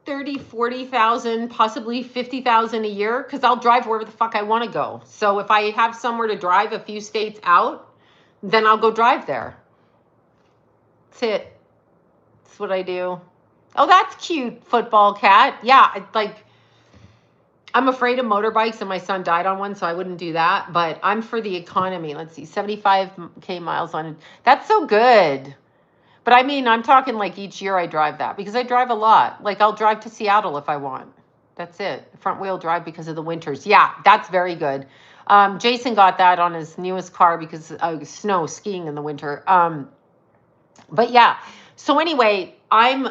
30, 40,000, possibly 50,000 a year because I'll drive wherever the fuck I want to go. So if I have somewhere to drive a few states out, then I'll go drive there. That's it. That's what I do. Oh, that's cute, football cat. Yeah, like, I'm afraid of motorbikes, and my son died on one, so I wouldn't do that. But I'm for the economy. Let's see, 75K miles on it. That's so good. But I mean, I'm talking like each year I drive that because I drive a lot. Like I'll drive to Seattle if I want. That's it. Front wheel drive because of the winters. Yeah, that's very good. Jason got that on his newest car because snow skiing in the winter. But yeah. So anyway, I'm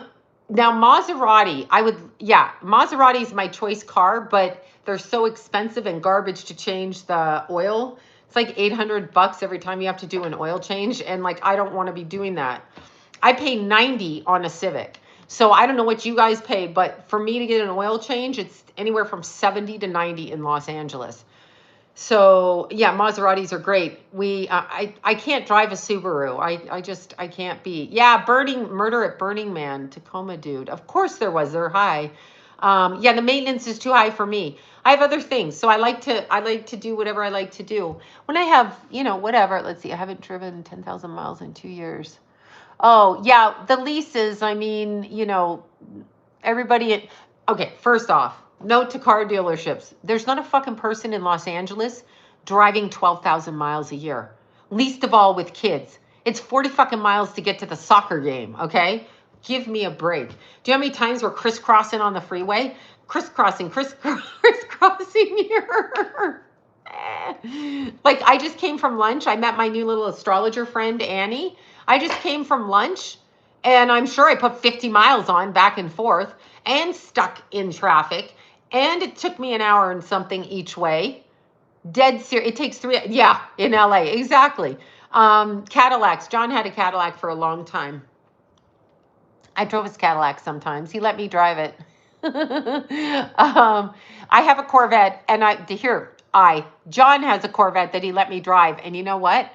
now Maserati. Maserati is my choice car, but they're so expensive and garbage to change the oil. It's like $800 every time you have to do an oil change, and like I don't want to be doing that. I pay 90 on a Civic. So I don't know what you guys pay, but for me to get an oil change, it's anywhere from 70 to 90 in Los Angeles. So yeah, Maseratis are great. I can't drive a Subaru. I can't be. Yeah, murder at Burning Man, Tacoma dude. Of course there was. They're high. Yeah, the maintenance is too high for me. I have other things, so I like to do whatever I like to do. When I have, whatever. Let's see. I haven't driven 10,000 miles in 2 years. Oh, yeah, the leases, I mean, everybody. Okay, first off, note to car dealerships. There's not a fucking person in Los Angeles driving 12,000 miles a year. Least of all with kids. It's 40 fucking miles to get to the soccer game, okay? Give me a break. Do you know how many times we're crisscrossing on the freeway? Crisscrossing here. Like, I just came from lunch. I met my new little astrologer friend, Annie. I just came from lunch, and I'm sure I put 50 miles on back and forth and stuck in traffic. And it took me an hour and something each way. Dead serious. It takes 3. Yeah, in LA. Exactly. Cadillacs. John had a Cadillac for a long time. I drove his Cadillac sometimes. He let me drive it. I have a Corvette, and John has a Corvette that he let me drive. And you know what?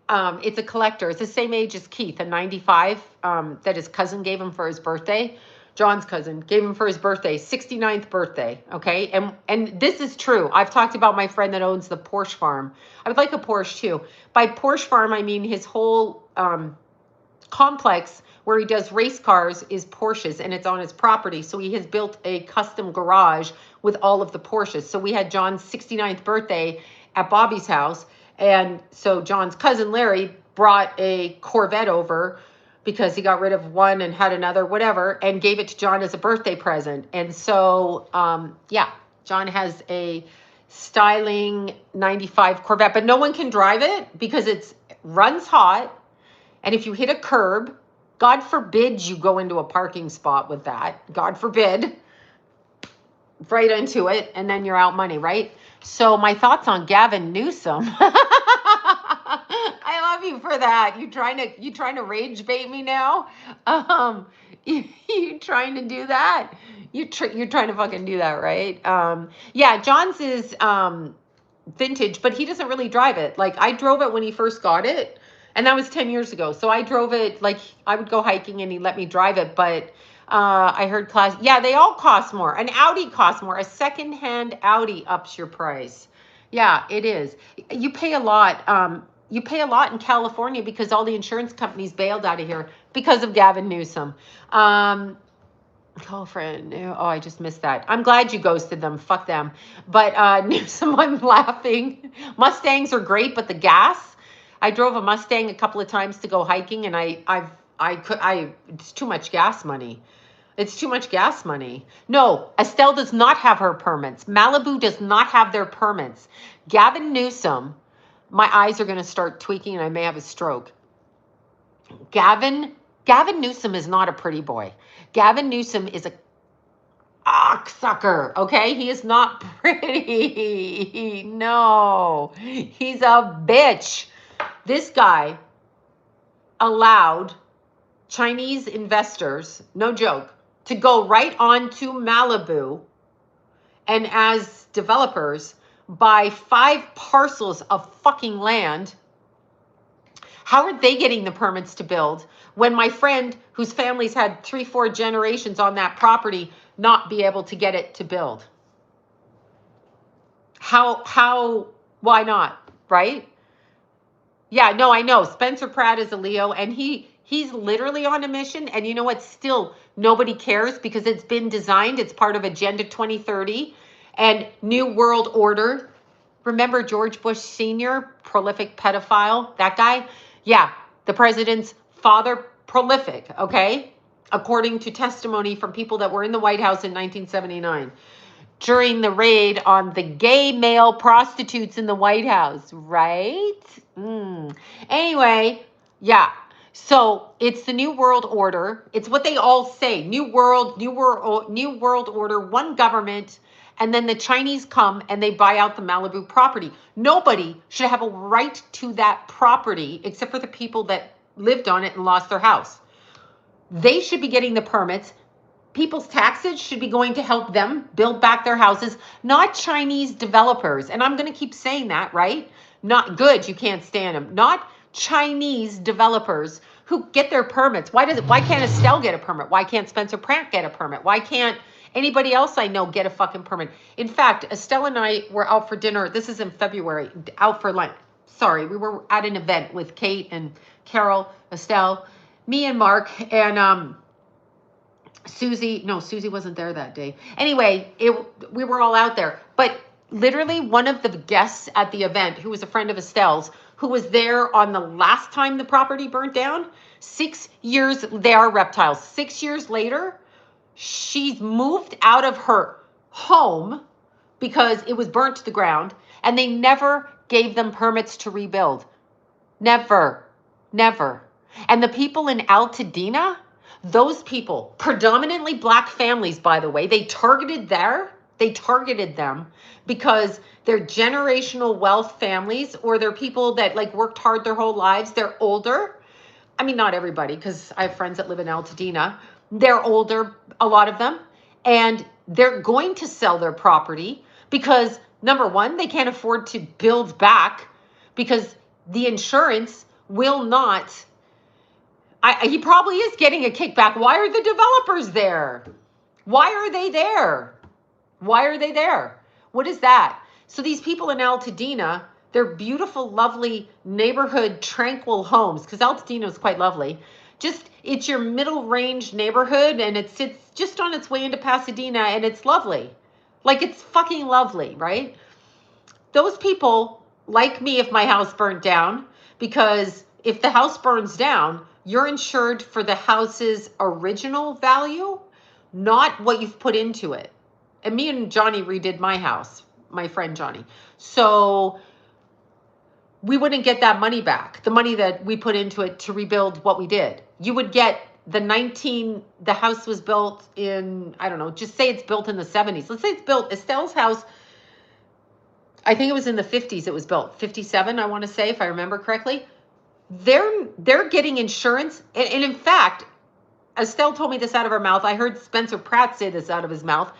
It's a collector. It's the same age as Keith, a 95, that his cousin gave him for his birthday. John's cousin gave him for his birthday, 69th birthday. Okay. And this is true. I've talked about my friend that owns the Porsche farm. I would like a Porsche too. By Porsche farm, I mean his whole, complex where he does race cars is Porsches, and it's on his property. So he has built a custom garage with all of the Porsches. So we had John's 69th birthday at Bobby's house. And so John's cousin Larry brought a Corvette over because he got rid of one and had another, whatever, and gave it to John as a birthday present. And so, John has a styling 95 Corvette, but no one can drive it because it runs hot. And if you hit a curb, God forbid you go into a parking spot with that. God forbid. Right into it, and then you're out money, right? So my thoughts on Gavin Newsom. I love you for that. You trying to rage bait me now? You trying to do that? You're trying to fucking do that, right? Yeah, John's is vintage, but he doesn't really drive it. Like I drove it when he first got it, and that was 10 years ago. So I drove it, like I would go hiking and he let me drive it, but I heard they all cost more. An Audi costs more. A secondhand Audi ups your price. Yeah, it is. You pay a lot. You pay a lot in California because all the insurance companies bailed out of here because of Gavin Newsom. Girlfriend. Oh, I just missed that. I'm glad you ghosted them. Fuck them. But Newsom, I'm laughing. Mustangs are great, but the gas. I drove a Mustang a couple of times to go hiking, and it's too much gas money. It's too much gas money. No, Estelle does not have her permits. Malibu does not have their permits. Gavin Newsom, my eyes are going to start tweaking and I may have a stroke. Gavin Newsom is not a pretty boy. Gavin Newsom is a cocksucker, okay? He is not pretty. No, he's a bitch. This guy allowed Chinese investors, no joke, to go right on to Malibu and as developers buy 5 parcels of fucking land. How are they getting the permits to build when my friend whose family's had 3-4 generations on that property not be able to get it to build? Why not, right? Yeah, no, I know. Spencer Pratt is a Leo, and he He's literally on a mission. And you know what? Still, nobody cares because it's been designed. It's part of Agenda 2030 and New World Order. Remember George Bush Sr., prolific pedophile, that guy? Yeah, the president's father, prolific, okay? According to testimony from people that were in the White House in 1979 during the raid on the gay male prostitutes in the White House, right? Anyway, yeah. So it's the New World Order. It's what they all say. New World Order, one government. And then the Chinese come and they buy out the Malibu property. Nobody should have a right to that property except for the people that lived on it and lost their house. They should be getting the permits. People's taxes should be going to help them build back their houses, not Chinese developers. And I'm going to keep saying that, right? Not good. You can't stand them. Not Chinese developers who get their permits. Why can't Estelle get a permit? Why can't Spencer Pratt get a permit? Why can't anybody else I know get a fucking permit? In fact, Estelle and I were out for dinner. This is in February, out for lunch. Sorry, we were at an event with Kate and Carol, Estelle, me and Mark, and Susie wasn't there that day. Anyway, we were all out there. But literally one of the guests at the event, who was a friend of Estelle's, who was there on the last time the property burnt down, 6 years, they are reptiles. 6 years later, she's moved out of her home because it was burnt to the ground, and they never gave them permits to rebuild. Never. And the people in Altadena, those people, predominantly black families, by the way, they targeted them because they're generational wealth families, or they're people that like worked hard their whole lives. They're older. I mean, not everybody, because I have friends that live in Altadena. They're older, a lot of them, and they're going to sell their property because, number one, they can't afford to build back because the insurance will not. He probably is getting a kickback. Why are the developers there? Why are they there? What is that? So these people in Altadena, they're beautiful, lovely neighborhood, tranquil homes, because Altadena is quite lovely. It's your middle range neighborhood, and it sits just on its way into Pasadena, and it's lovely. Like, it's fucking lovely, right? Those people, like me, if my house burnt down, because if the house burns down, you're insured for the house's original value, not what you've put into it. And me and Johnny redid my house, my friend Johnny. So we wouldn't get that money back, the money that we put into it to rebuild what we did. You would get the house was built in, I don't know, just say it's built in the 70s. Let's say it's built, Estelle's house, I think it was in the 50s it was built, 57, I want to say, if I remember correctly. They're getting insurance. And in fact, Estelle told me this out of her mouth. I heard Spencer Pratt say this out of his mouth.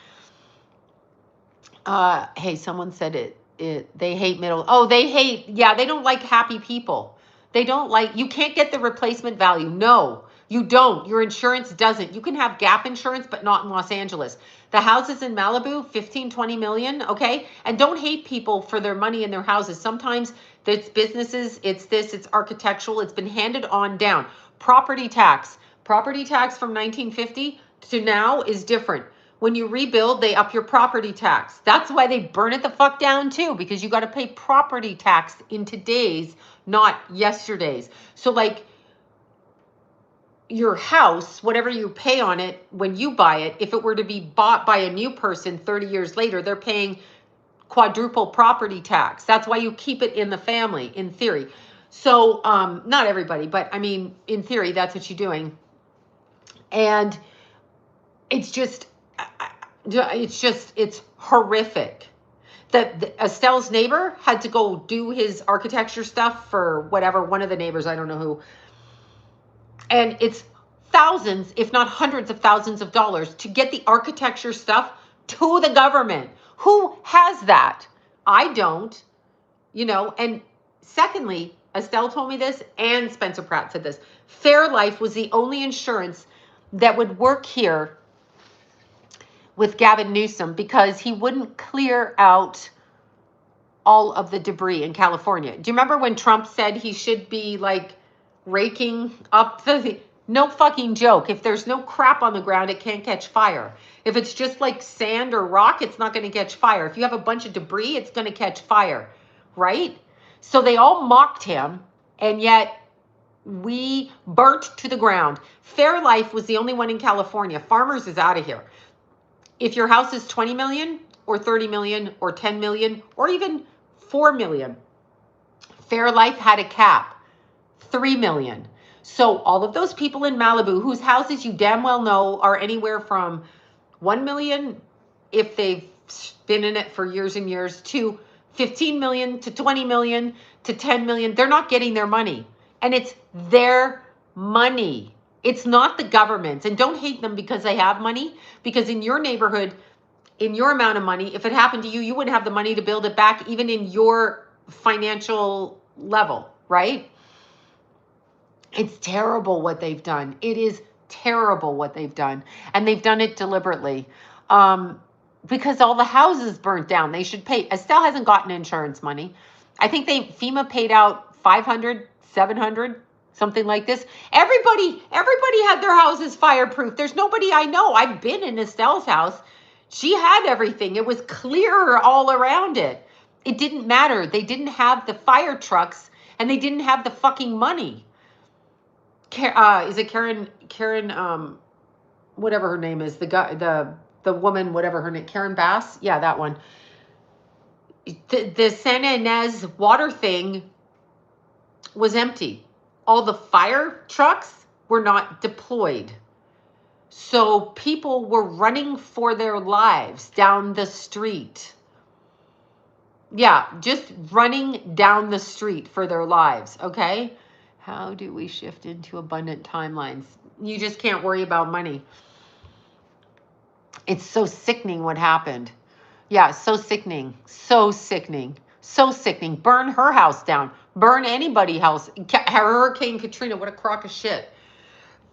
Hey, someone said they hate they don't like happy people. You can't get the replacement value. No, you don't. Your insurance doesn't. You can have gap insurance, but not in Los Angeles. The houses in Malibu, 15, 20 million, okay? And don't hate people for their money in their houses. Sometimes it's businesses, it's architectural, it's been handed on down. Property tax from 1950 to now is different. When you rebuild, they up your property tax. That's why they burn it the fuck down too, because you got to pay property tax in today's, not yesterday's. So like your house, whatever you pay on it when you buy it, if it were to be bought by a new person 30 years later, they're paying quadruple property tax. That's why you keep it in the family, in theory. So not everybody, but I mean, in theory, that's what you're doing. And it's horrific. Estelle's neighbor had to go do his architecture stuff for whatever, one of the neighbors, I don't know who. And it's thousands, if not hundreds of thousands of dollars to get the architecture stuff to the government. Who has that? I don't, and secondly, Estelle told me this and Spencer Pratt said this. Fairlife was the only insurance that would work here with Gavin Newsom because he wouldn't clear out all of the debris in California. Do you remember when Trump said he should be like raking up the, no fucking joke. If there's no crap on the ground, it can't catch fire. If it's just like sand or rock, it's not going to catch fire. If you have a bunch of debris, it's going to catch fire, right? So they all mocked him, and yet we burnt to the ground. Fairlife was the only one in California. Farmers is out of here. If your house is 20 million or 30 million or 10 million or even 4 million, Fairlife had a cap, 3 million. So all of those people in Malibu whose houses you damn well know are anywhere from 1 million, if they've been in it for years and years, to 15 million, to 20 million, to 10 million, they're not getting their money. And it's their money. It's not the government's. And don't hate them because they have money, because in your neighborhood, in your amount of money, if it happened to you, you wouldn't have the money to build it back, even in your financial level, right? It's terrible what they've done. It is terrible what they've done. And they've done it deliberately. Because all the houses burnt down. They should pay. Estelle hasn't gotten insurance money. I think FEMA paid out 500, 700, something like this. Everybody had their houses fireproof. There's nobody I know. I've been in Estelle's house. She had everything. It was clear all around it. It didn't matter. They didn't have the fire trucks, and they didn't have the fucking money. Is it Karen, whatever her name is, the woman, whatever her name, Karen Bass? Yeah, that one. The Santa Ynez water thing was empty. All the fire trucks were not deployed. So people were running for their lives down the street. Yeah, just running down the street for their lives, okay? How do we shift into abundant timelines? You just can't worry about money. It's so sickening what happened. Yeah, so sickening. So sickening. So sickening. Burn her house down. Burn anybody's house. Hurricane Katrina, what a crock of shit.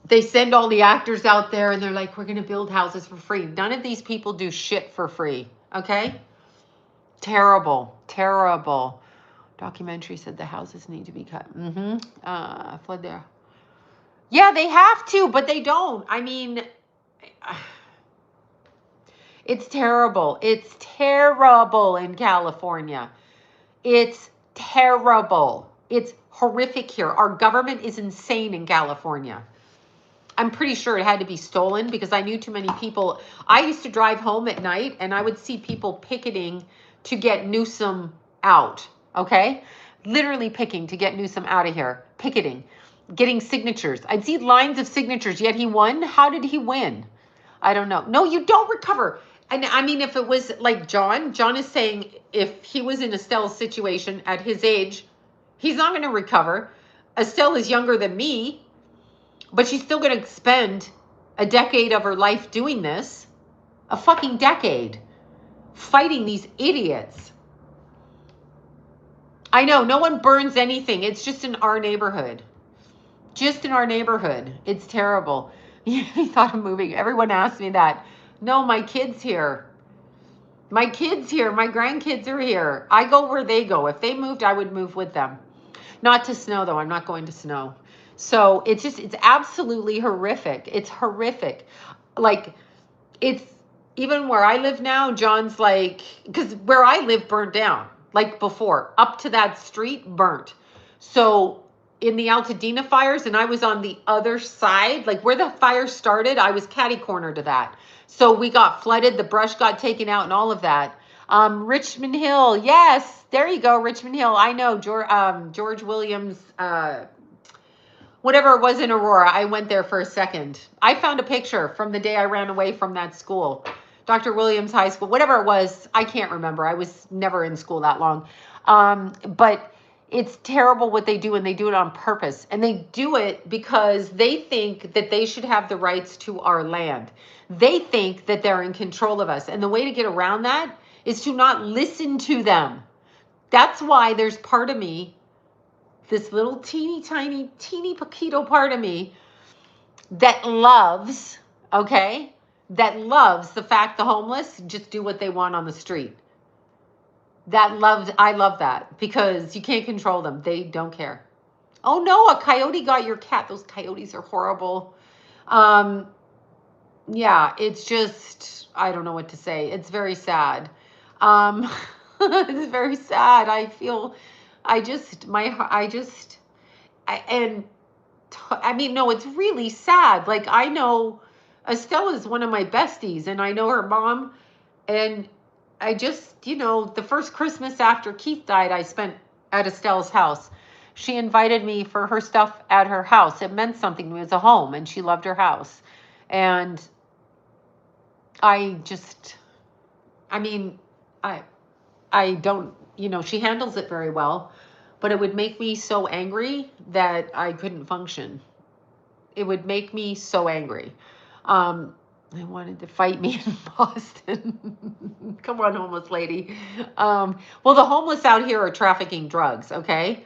They send all the actors out there and they're like, we're going to build houses for free. None of these people do shit for free. Okay? Terrible. Terrible. Documentary said the houses need to be cut. Flood there. Yeah, they have to, but they don't. I mean, it's terrible. It's terrible in California. It's terrible. It's horrific here. Our government is insane in California. I'm pretty sure it had to be stolen because I knew too many people. I used to drive home at night and I would see people picketing to get Newsom out. Okay? Literally picking to get Newsom out of here. Picketing. Getting signatures. I'd see lines of signatures, yet he won. How did he win? I don't know. No, you don't recover. And I mean, if it was like John is saying if he was in Estelle's situation at his age, he's not going to recover. Estelle is younger than me, but she's still going to spend a decade of her life doing this. A fucking decade. Fighting these idiots. I know, no one burns anything. It's just in our neighborhood. Just in our neighborhood. It's terrible. He thought of moving. Everyone asked me that. No, my kid's here. My kid's here. My grandkids are here. I go where they go. If they moved, I would move with them. Not to snow, though. I'm not going to snow. So it's absolutely horrific. It's horrific. Like, it's, even where I live now, John's like, because where I live burned down. Like before, up to that street, burnt. So in the Altadena fires, and I was on the other side, like where the fire started, I was catty corner to that. So we got flooded, the brush got taken out and all of that. Richmond Hill, yes, there you go, Richmond Hill. I know, George Williams, whatever it was in Aurora, I went there for a second. I found a picture from the day I ran away from that school. Dr. Williams High School, whatever it was, I can't remember. I was never in school that long. But it's terrible what they do, and they do it on purpose. And they do it because they think that they should have the rights to our land. They think that they're in control of us. And the way to get around that is to not listen to them. That's why there's part of me, this little teeny paquito part of me that loves, okay? That loves the fact the homeless just do what they want on the street. I love that because you can't control them. They don't care. Oh no, a coyote got your cat. Those coyotes are horrible. Um, yeah, it's just, I don't know what to say. It's very sad. Um, it's very sad. I feel, I just, I just, and I mean, no, it's really sad. Like, I know Estelle is one of my besties, and I know her mom. And I just, the first Christmas after Keith died, I spent at Estelle's house. She invited me for her stuff at her house. It meant something to me. It was a home, and she loved her house. And I just, I mean, I, I don't, she handles it very well, but it would make me so angry that I couldn't function. It would make me so angry. They wanted to fight me in Boston. Come on, homeless lady. Well, the homeless out here are trafficking drugs, okay?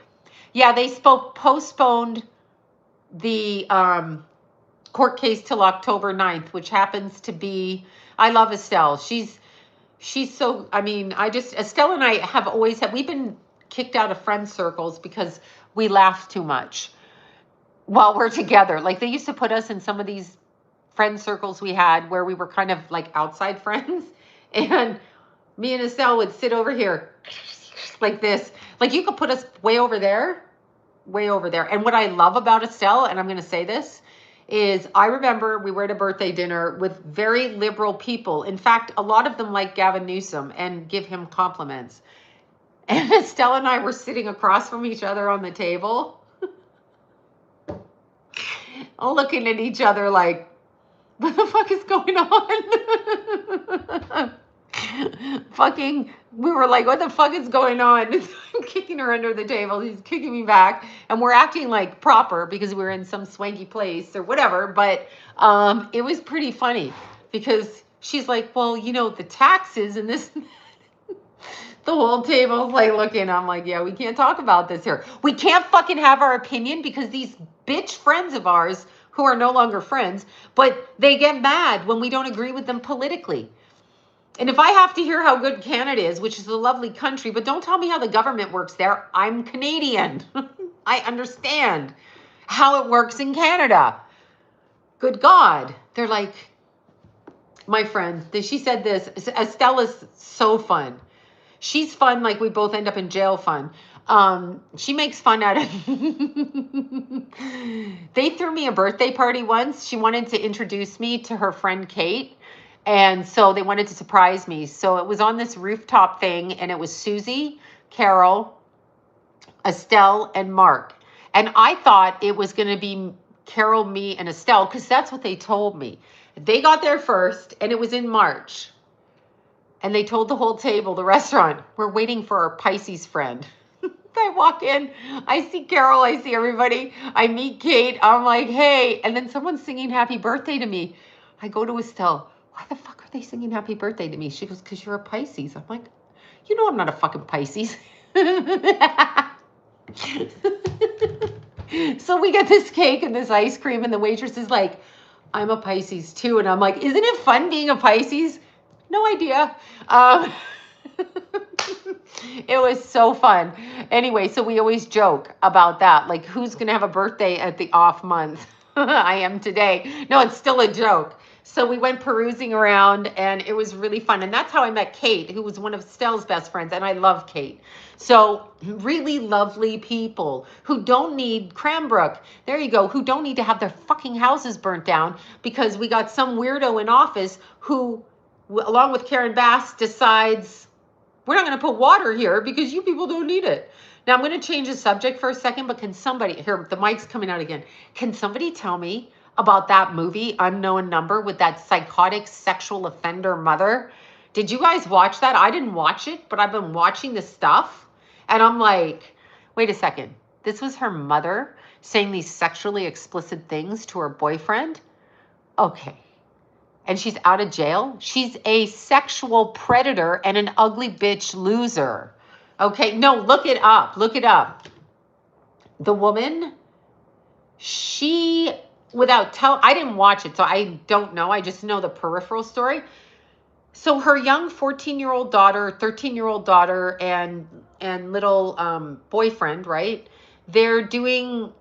Yeah, they postponed the court case till October 9th, which happens to be, I love Estelle. She's so, I mean, Estelle and I have always we've been kicked out of friend circles because we laugh too much while we're together. Like, they used to put us in some of these friend circles we had where we were kind of like outside friends. And me and Estelle would sit over here like this. Like, you could put us way over there. And what I love about Estelle, and I'm going to say this, is I remember we were at a birthday dinner with very liberal people. In fact, a lot of them like Gavin Newsom and give him compliments. And Estelle and I were sitting across from each other on the table, all looking at each other like, what the fuck is going on? We were like, what the fuck is going on? I'm kicking her under the table. He's kicking me back. And we're acting like proper because we were in some swanky place or whatever. But it was pretty funny because she's like, well, the taxes and this. The whole table's like looking. I'm like, yeah, we can't talk about this here. We can't fucking have our opinion because these bitch friends of ours who are no longer friends, but they get mad when we don't agree with them politically. And if I have to hear how good Canada is, which is a lovely country, but don't tell me how the government works there. I'm Canadian. I understand how it works in Canada. Good God. They're like, my friend, she said this, Estelle is so fun. She's fun, like we both end up in jail fun. She makes fun out of They threw me a birthday party once. She wanted to introduce me to her friend Kate. And so they wanted to surprise me. So it was on this rooftop thing, and it was Susie, Carol, Estelle, and Mark. And I thought it was going to be Carol, me, and Estelle, because that's what they told me. They got there first, and it was in March. And they told the whole table, the restaurant, we're waiting for our Pisces friend. I walk in, I see Carol, I see everybody. I meet Kate. I'm like, hey. And then someone's singing happy birthday to me. I go to Estelle. Why the fuck are they singing happy birthday to me? She goes, because you're a Pisces. I'm like, I'm not a fucking Pisces. So we get this cake and this ice cream, and the waitress is like, I'm a Pisces too. And I'm like, isn't it fun being a Pisces? No idea. It was so fun. Anyway, so we always joke about that. Like, who's going to have a birthday at the off month? I am today. No, it's still a joke. So we went perusing around, and it was really fun. And that's how I met Kate, who was one of Stell's best friends. And I love Kate. So really lovely people who don't need Cranbrook. There you go. Who don't need to have their fucking houses burnt down because we got some weirdo in office who, along with Karen Bass, decides we're not going to put water here because you people don't need it. Now, I'm going to change the subject for a second, but can somebody, here, the mic's coming out again. Can somebody tell me about that movie, Unknown Number, with that psychotic sexual offender mother? Did you guys watch that? I didn't watch it, but I've been watching the stuff. And I'm like, wait a second. This was her mother saying these sexually explicit things to her boyfriend? Okay. And she's out of jail. She's a sexual predator and an ugly bitch loser. Okay, no, look it up. Look it up. The woman, I didn't watch it, so I don't know. I just know the peripheral story. So her young 14-year-old daughter, 13-year-old daughter, and little boyfriend, right? they're doing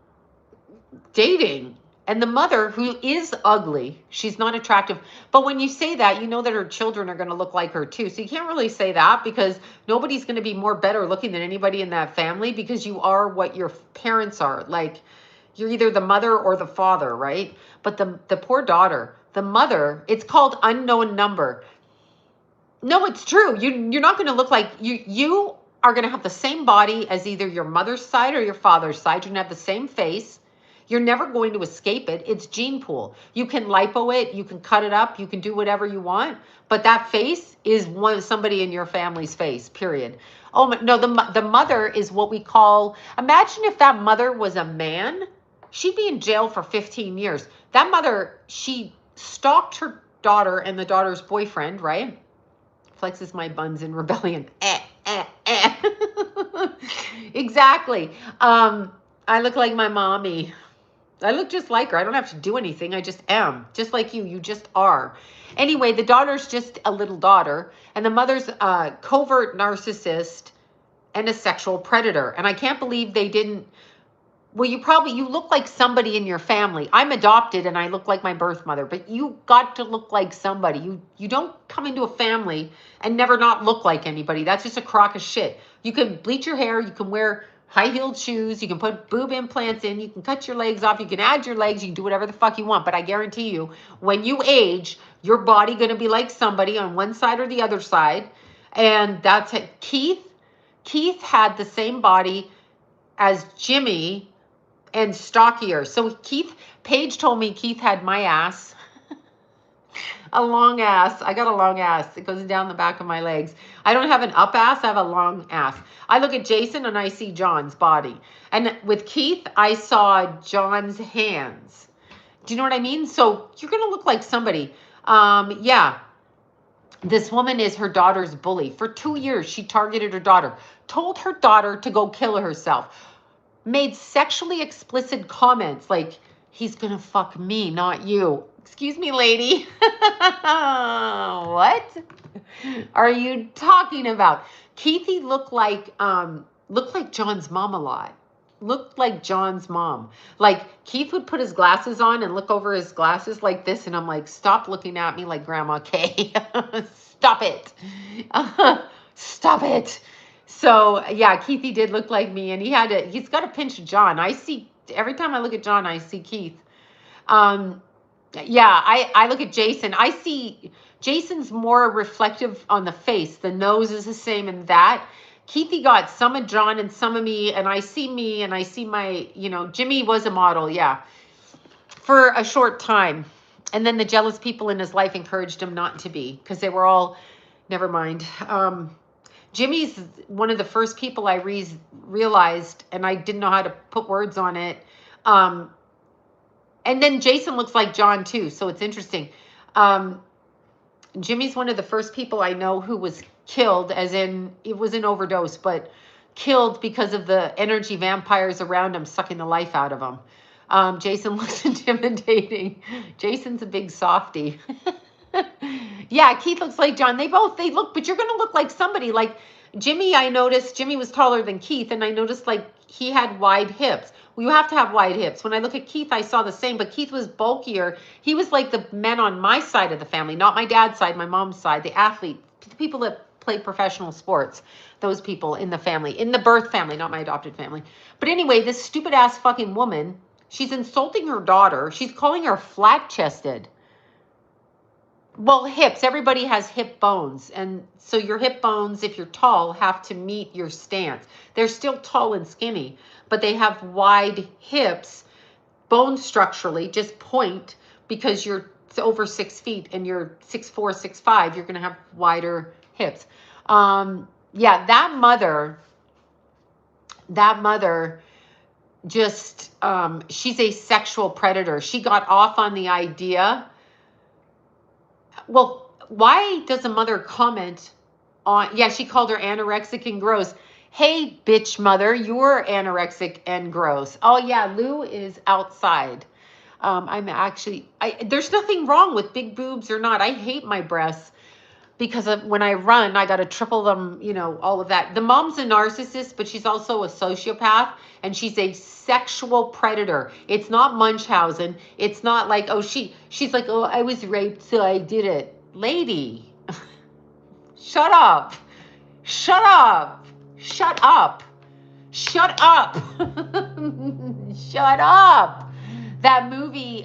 dating. And the mother, who is ugly, she's not attractive. But when you say that, you know that her children are going to look like her too. So you can't really say that, because nobody's going to be more better looking than anybody in that family, because you are what your parents are. Like, you're either the mother or the father, right? But the poor daughter, the mother, it's called unknown number. No, it's true. You're not going to look like you are going to have the same body as either your mother's side or your father's side. You're going to have the same face. You're never going to escape it. It's gene pool. You can lipo it, you can cut it up, you can do whatever you want, but that face is somebody in your family's face, period. Oh no, the mother is what we call, imagine if that mother was a man, she'd be in jail for 15 years. That mother, she stalked her daughter and the daughter's boyfriend, right? Flexes my buns in rebellion. Exactly. I look like my mommy. I look just like her. I don't have to do anything. I just am. Just like you. You just are. Anyway, the daughter's just a little daughter, and the mother's a covert narcissist and a sexual predator. And I can't believe they didn't. Well, you look like somebody in your family. I'm adopted and I look like my birth mother, but you got to look like somebody. You don't come into a family and never not look like anybody. That's just a crock of shit. You can bleach your hair. You can wear high-heeled shoes. You can put boob implants in. You can cut your legs off. You can add your legs. You can do whatever the fuck you want. But I guarantee you, when you age, your body going to be like somebody on one side or the other side. And that's it. Keith had the same body as Jimmy and stockier. So Paige told me Keith had my ass. A long ass. I got a long ass. It goes down the back of my legs. I don't have an up ass. I have a long ass. I look at Jason and I see John's body. And with Keith, I saw John's hands. Do you know what I mean? So you're going to look like somebody. Yeah. This woman is her daughter's bully. For 2 years, she targeted her daughter. Told her daughter to go kill herself. Made sexually explicit comments like, he's going to fuck me, not you. Excuse me, lady. What are you talking about? Keithy looked like John's mom a lot. Looked like John's mom. Like, Keith would put his glasses on and look over his glasses like this, and I'm like, stop looking at me like Grandma Kay. Stop it. Stop it. So yeah, Keithy did look like me, and he's got a pinch of John. Every time I look at John, I see Keith. Yeah, I look at Jason. I see Jason's more reflective on the face. The nose is the same in that. Keithy got some of John and some of me, and I see my, Jimmy was a model, yeah, for a short time. And then the jealous people in his life encouraged him not to be, because they were all, never mind. Jimmy's one of the first people I realized, and I didn't know how to put words on it. And then Jason looks like John too, so it's interesting. Jimmy's one of the first people I know who was killed, as in it was an overdose, but killed because of the energy vampires around him sucking the life out of him. Jason looks intimidating. Jason's a big softie. Yeah, Keith looks like John. They look, but you're going to look like somebody. Like Jimmy, I noticed Jimmy was taller than Keith, and I noticed like he had wide hips. Well, you have to have wide hips. When I look at Keith, I saw the same, but Keith was bulkier. He was like the men on my side of the family, not my dad's side, my mom's side, the athlete, the people that play professional sports, those people in the family, in the birth family, not my adopted family. But anyway, this stupid ass fucking woman, she's insulting her daughter. She's calling her flat-chested. Well, hips, everybody has hip bones. And so your hip bones, if you're tall, have to meet your stance. They're still tall and skinny, but they have wide hips, bone structurally, just point, because you're over 6 feet and you're 6'4", 6'5", you're going to have wider hips. Yeah, that mother just, she's a sexual predator. She got off on the idea. Well, why does a mother comment on, yeah, she called her anorexic and gross. Hey, bitch mother, you're anorexic and gross. Oh yeah, Lou is outside. There's nothing wrong with big boobs or not. I hate my breasts. because of when I run, I got to triple them, all of that. The mom's a narcissist, but she's also a sociopath, and she's a sexual predator. It's not Munchausen. It's not like, oh, she's like, oh, I was raped, so I did it. Lady, shut up. Shut up. Shut up. Shut up. Shut up. That movie,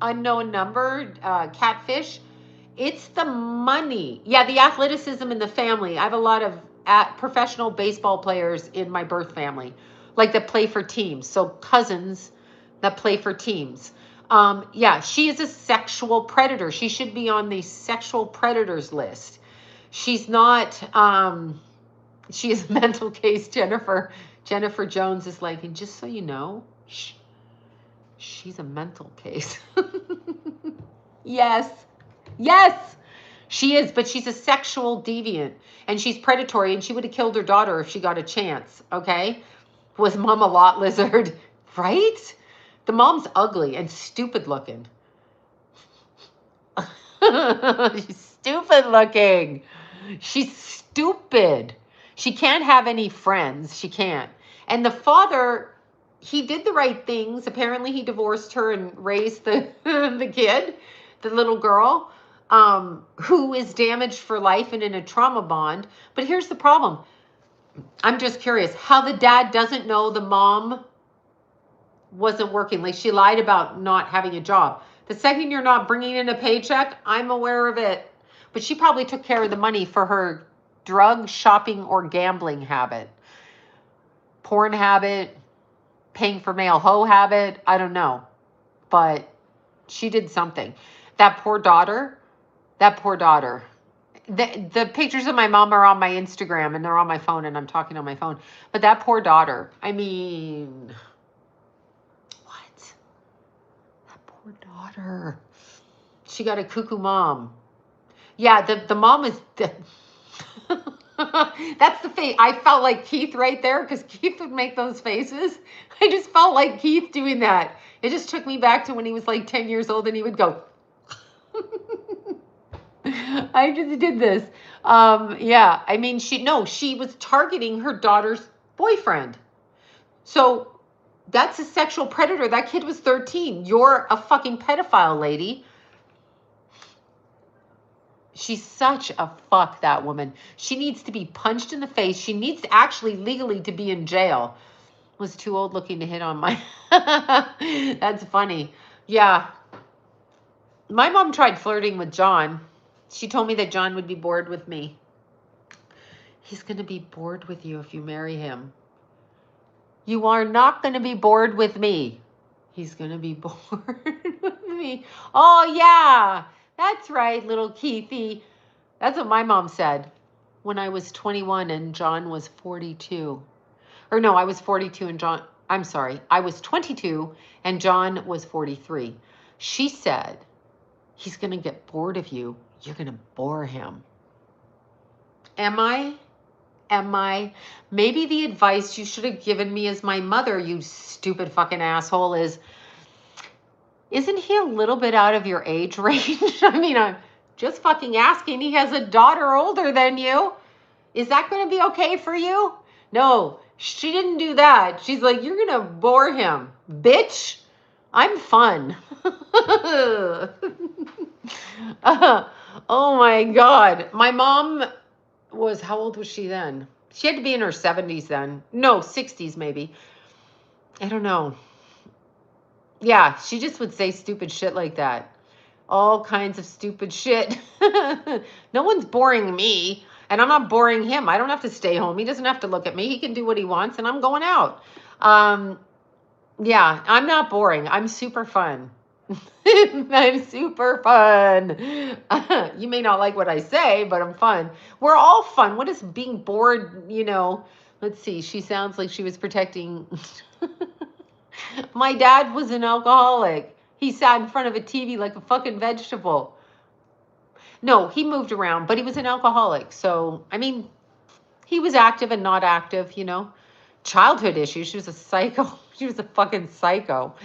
Unknown Number, Catfish, it's the money. Yeah, the athleticism in the family. I have a lot of professional baseball players in my birth family, like that play for teams. So cousins that play for teams. Yeah, she is a sexual predator. She should be on the sexual predators list. She's not, she is a mental case, Jennifer. Jennifer Jones is like, and just so you know, she's a mental case. Yes. Yes, she is, but she's a sexual deviant, and she's predatory, and she would have killed her daughter if she got a chance, okay? Was mom a lot lizard, right? The mom's ugly and stupid looking. She's stupid looking. She's stupid. She can't have any friends. She can't. And the father, he did the right things. Apparently he divorced her and raised the kid, the little girl. Who is damaged for life and in a trauma bond. But here's the problem. I'm just curious how the dad doesn't know the mom wasn't working. Like, she lied about not having a job. The second you're not bringing in a paycheck, I'm aware of it. But she probably took care of the money for her drug, shopping, or gambling habit. Porn habit, paying for mail hoe habit. I don't know. But she did something. That poor daughter. The pictures of my mom are on my Instagram, and they're on my phone, and I'm talking on my phone. But that poor daughter, I mean, what? That poor daughter. She got a cuckoo mom. Yeah, the mom is... That's the face. I felt like Keith right there, because Keith would make those faces. I just felt like Keith doing that. It just took me back to when he was like 10 years old, and he would go... I just did this. Yeah, I mean, she was targeting her daughter's boyfriend. So that's a sexual predator. That kid was 13. You're a fucking pedophile, lady. She's such a fuck, that woman. She needs to be punched in the face. She needs to actually legally to be in jail. Was too old looking to hit on my... That's funny. Yeah. My mom tried flirting with John. She told me that John would be bored with me. He's going to be bored with you if you marry him. You are not going to be bored with me. He's going to be bored with me. Oh, yeah. That's right, little Keithy. That's what my mom said when I was 21 and John was 42. Or no, I was 42 and John... I'm sorry. I was 22 and John was 43. She said, he's going to get bored of you. You're going to bore him. Am I? Maybe the advice you should have given me as my mother, you stupid fucking asshole, isn't he a little bit out of your age range? I mean, I'm just fucking asking. He has a daughter older than you. Is that going to be okay for you? No, she didn't do that. She's like, you're going to bore him. Bitch, I'm fun. Oh my God. My mom was, how old was she then? She had to be in her 70s then. No, 60s maybe. I don't know. Yeah, she just would say stupid shit like that. All kinds of stupid shit. No one's boring me, and I'm not boring him. I don't have to stay home. He doesn't have to look at me. He can do what he wants, and I'm going out. Yeah, I'm not boring. I'm super fun. I'm super fun. You may not like what I say, but I'm fun. We're all fun. What is being bored, Let's see. She sounds like she was protecting... My dad was an alcoholic. He sat in front of a TV like a fucking vegetable. No, he moved around, but he was an alcoholic. So, I mean, he was active and not active, Childhood issues. She was a psycho. She was a fucking psycho.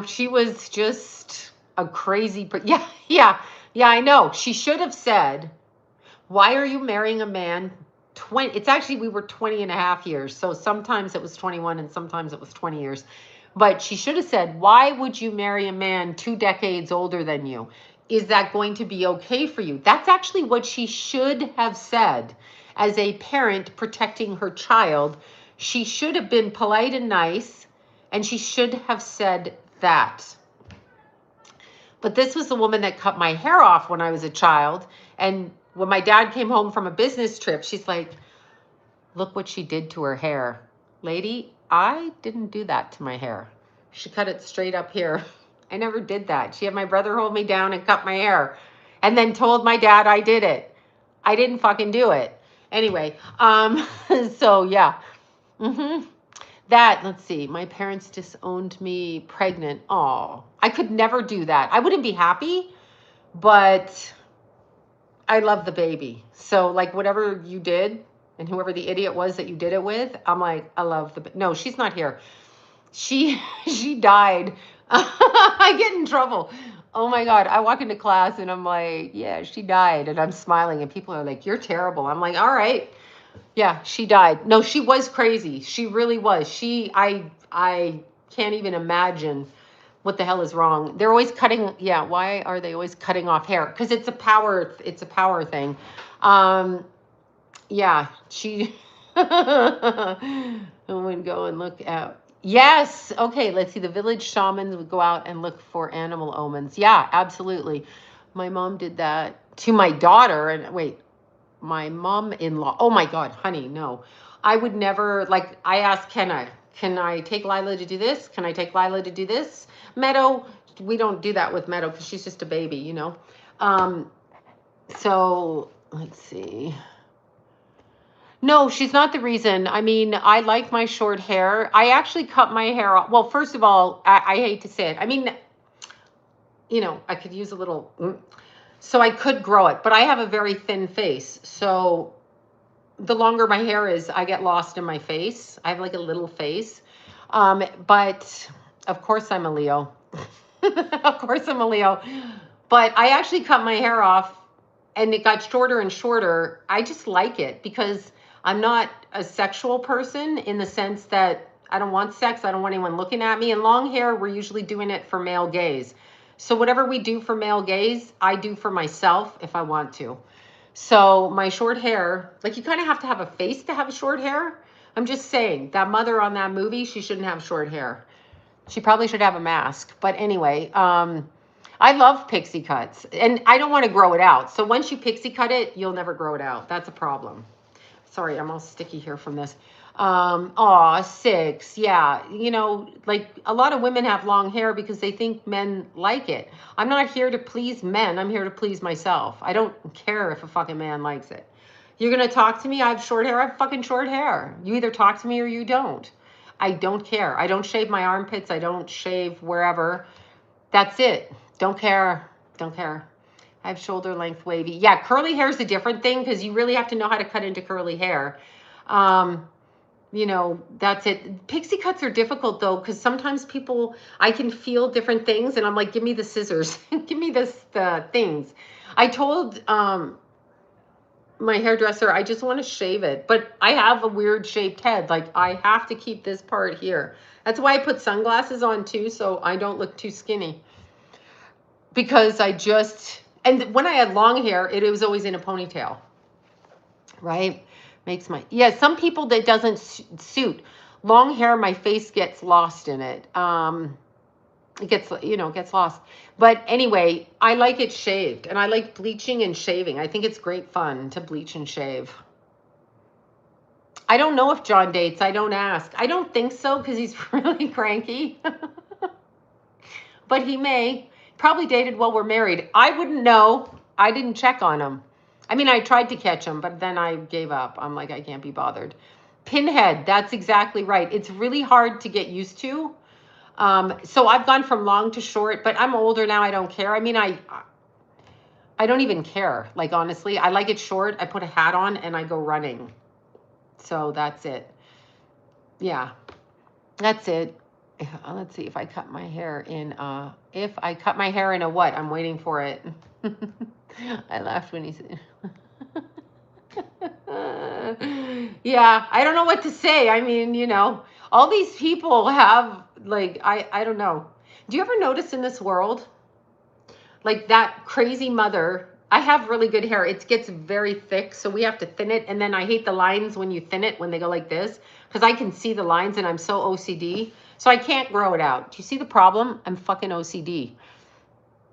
She was just a crazy... Yeah. Yeah, I know. She should have said, why are you marrying a man 20? It's actually, we were 20 and a half years. So sometimes it was 21 and sometimes it was 20 years. But she should have said, why would you marry a man 2 decades older than you? Is that going to be okay for you? That's actually what she should have said as a parent protecting her child. She should have been polite and nice, and she should have said that. But this was the woman that cut my hair off when I was a child. And when my dad came home from a business trip, she's like, look what she did to her hair. Lady, I didn't do that to my hair. She cut it straight up here. I never did that. She had my brother hold me down and cut my hair and then told my dad I did it. I didn't fucking do it. Anyway, so yeah. That, let's see, my parents disowned me pregnant. Oh, I could never do that. I wouldn't be happy, but I love the baby. So like whatever you did and whoever the idiot was that you did it with, I'm like, I love the, no, she's not here. She died. I get in trouble. Oh my God. I walk into class and I'm like, yeah, she died. And I'm smiling and people are like, you're terrible. I'm like, all right. Yeah, she died. No, she was crazy. She really was. I can't even imagine what the hell is wrong. They're always cutting. Yeah, why are they always cutting off hair? Because it's a power thing. Yeah, she I would go and look at. Yes. Okay, let's see. The village shamans would go out and look for animal omens. Yeah, absolutely. My mom did that to my daughter. And wait, my mom-in-law. Oh my God, honey, no. I would never, like, I asked, can I take Lila to do this? Can I take Lila to do this? Meadow, we don't do that with Meadow because she's just a baby, you know? So let's see. No, she's not the reason. I mean, I like my short hair. I actually cut my hair off. Well, first of all, I hate to say it. I mean, you know, I could use a little, so I could grow it, but I have a very thin face. So the longer my hair is, I get lost in my face. I have like a little face. But of course I'm a Leo. Of course I'm a Leo. But I actually cut my hair off and it got shorter and shorter. I just like it because I'm not a sexual person in the sense that I don't want sex. I don't want anyone looking at me. And long hair, we're usually doing it for male gaze. So whatever we do for male gaze, I do for myself if I want to. So my short hair, like you kind of have to have a face to have short hair. I'm just saying that mother on that movie, she shouldn't have short hair. She probably should have a mask. But anyway, I love pixie cuts and I don't want to grow it out. So once you pixie cut it, you'll never grow it out. That's a problem. Sorry, I'm all sticky here from this. Aw, 6. Yeah. You know, like a lot of women have long hair because they think men like it. I'm not here to please men. I'm here to please myself. I don't care if a fucking man likes it. You're going to talk to me. I have short hair. I have fucking short hair. You either talk to me or you don't. I don't care. I don't shave my armpits. I don't shave wherever. That's it. Don't care. Don't care. I have shoulder length wavy. Yeah, curly hair is a different thing because you really have to know how to cut into curly hair. You know, that's it. Pixie cuts are difficult though because sometimes people, I can feel different things and I'm like, give me the scissors. Give me the things. I told my hairdresser, I just want to shave it. But I have a weird shaped head. Like I have to keep this part here. That's why I put sunglasses on too so I don't look too skinny. Because I just, and when I had long hair, it was always in a ponytail, right? Makes my, yeah, some people that doesn't suit. Long hair, my face gets lost in it. It gets, you know, gets lost. But anyway, I like it shaved and I like bleaching and shaving. I think it's great fun to bleach and shave. I don't know if John dates. I don't ask. I don't think so because he's really cranky. But he may. Probably dated while we're married. I wouldn't know. I didn't check on him. I mean, I tried to catch him, but then I gave up. I'm like, I can't be bothered. Pinhead, that's exactly right. It's really hard to get used to. So I've gone from long to short, but I'm older now. I don't care. I mean, I don't even care. Like, honestly, I like it short. I put a hat on and I go running. So that's it. Yeah, that's it. Let's see if I cut my hair in, if I cut my hair in a what? I'm waiting for it. I laughed when he said, yeah, I don't know what to say. I mean, all these people have, like, I don't know. Do you ever notice in this world, like that crazy mother? I have really good hair. It gets very thick, so we have to thin it. And then I hate the lines when you thin it, when they go like this, because I can see the lines and I'm so OCD. So I can't grow it out. Do you see the problem? I'm fucking OCD.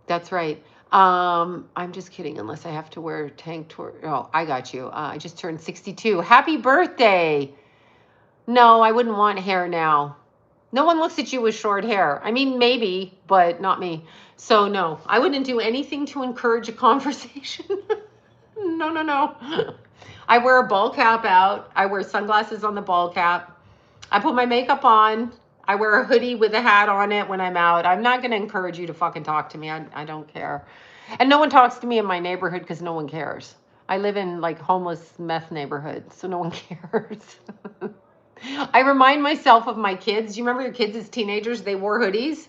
That's right. I'm just kidding, unless I have to wear a tank top. Oh, I got you. I just turned 62. Happy birthday. No, I wouldn't want hair now. No one looks at you with short hair. I mean, maybe, but not me. So no, I wouldn't do anything to encourage a conversation. No, no, no. I wear a ball cap out. I wear sunglasses on the ball cap. I put my makeup on. I wear a hoodie with a hat on it when I'm out. I'm not going to encourage you to fucking talk to me. I don't care. And no one talks to me in my neighborhood because no one cares. I live in like homeless meth neighborhood, so no one cares. I remind myself of my kids. Do you remember your kids as teenagers? They wore hoodies.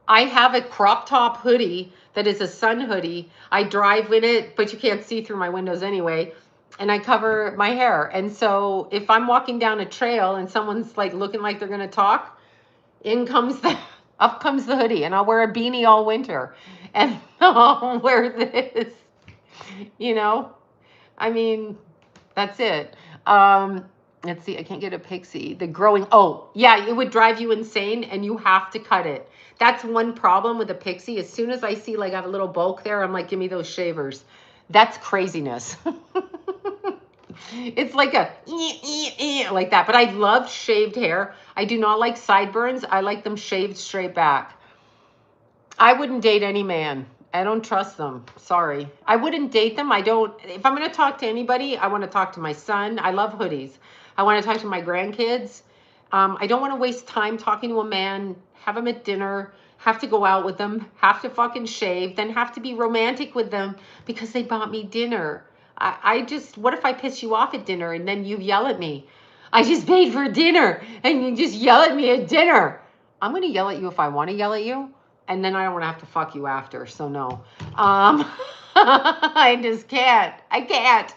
I have a crop top hoodie that is a sun hoodie. I drive with it, but you can't see through my windows anyway. And I cover my hair. And so if I'm walking down a trail and someone's like looking like they're going to talk, up comes the hoodie, and I'll wear a beanie all winter. And I'll wear this, I mean, that's it. Let's see, I can't get a pixie. The growing, oh, yeah, it would drive you insane, and you have to cut it. That's one problem with a pixie. As soon as I see like I have a little bulk there, I'm like, give me those shavers. That's craziness. It's like a like that. But I love shaved hair. I do not like sideburns. I like them shaved straight back. I wouldn't date any man. I don't trust them. Sorry. I wouldn't date them. If I'm going to talk to anybody, I want to talk to my son. I love hoodies. I want to talk to my grandkids. I don't want to waste time talking to a man, have them at dinner, have to go out with them, have to fucking shave, then have to be romantic with them because they bought me dinner. What if I piss you off at dinner and then you yell at me? I just paid for dinner and you just yell at me at dinner. I'm going to yell at you if I want to yell at you. And then I don't want to have to fuck you after. So no, I just can't. I can't.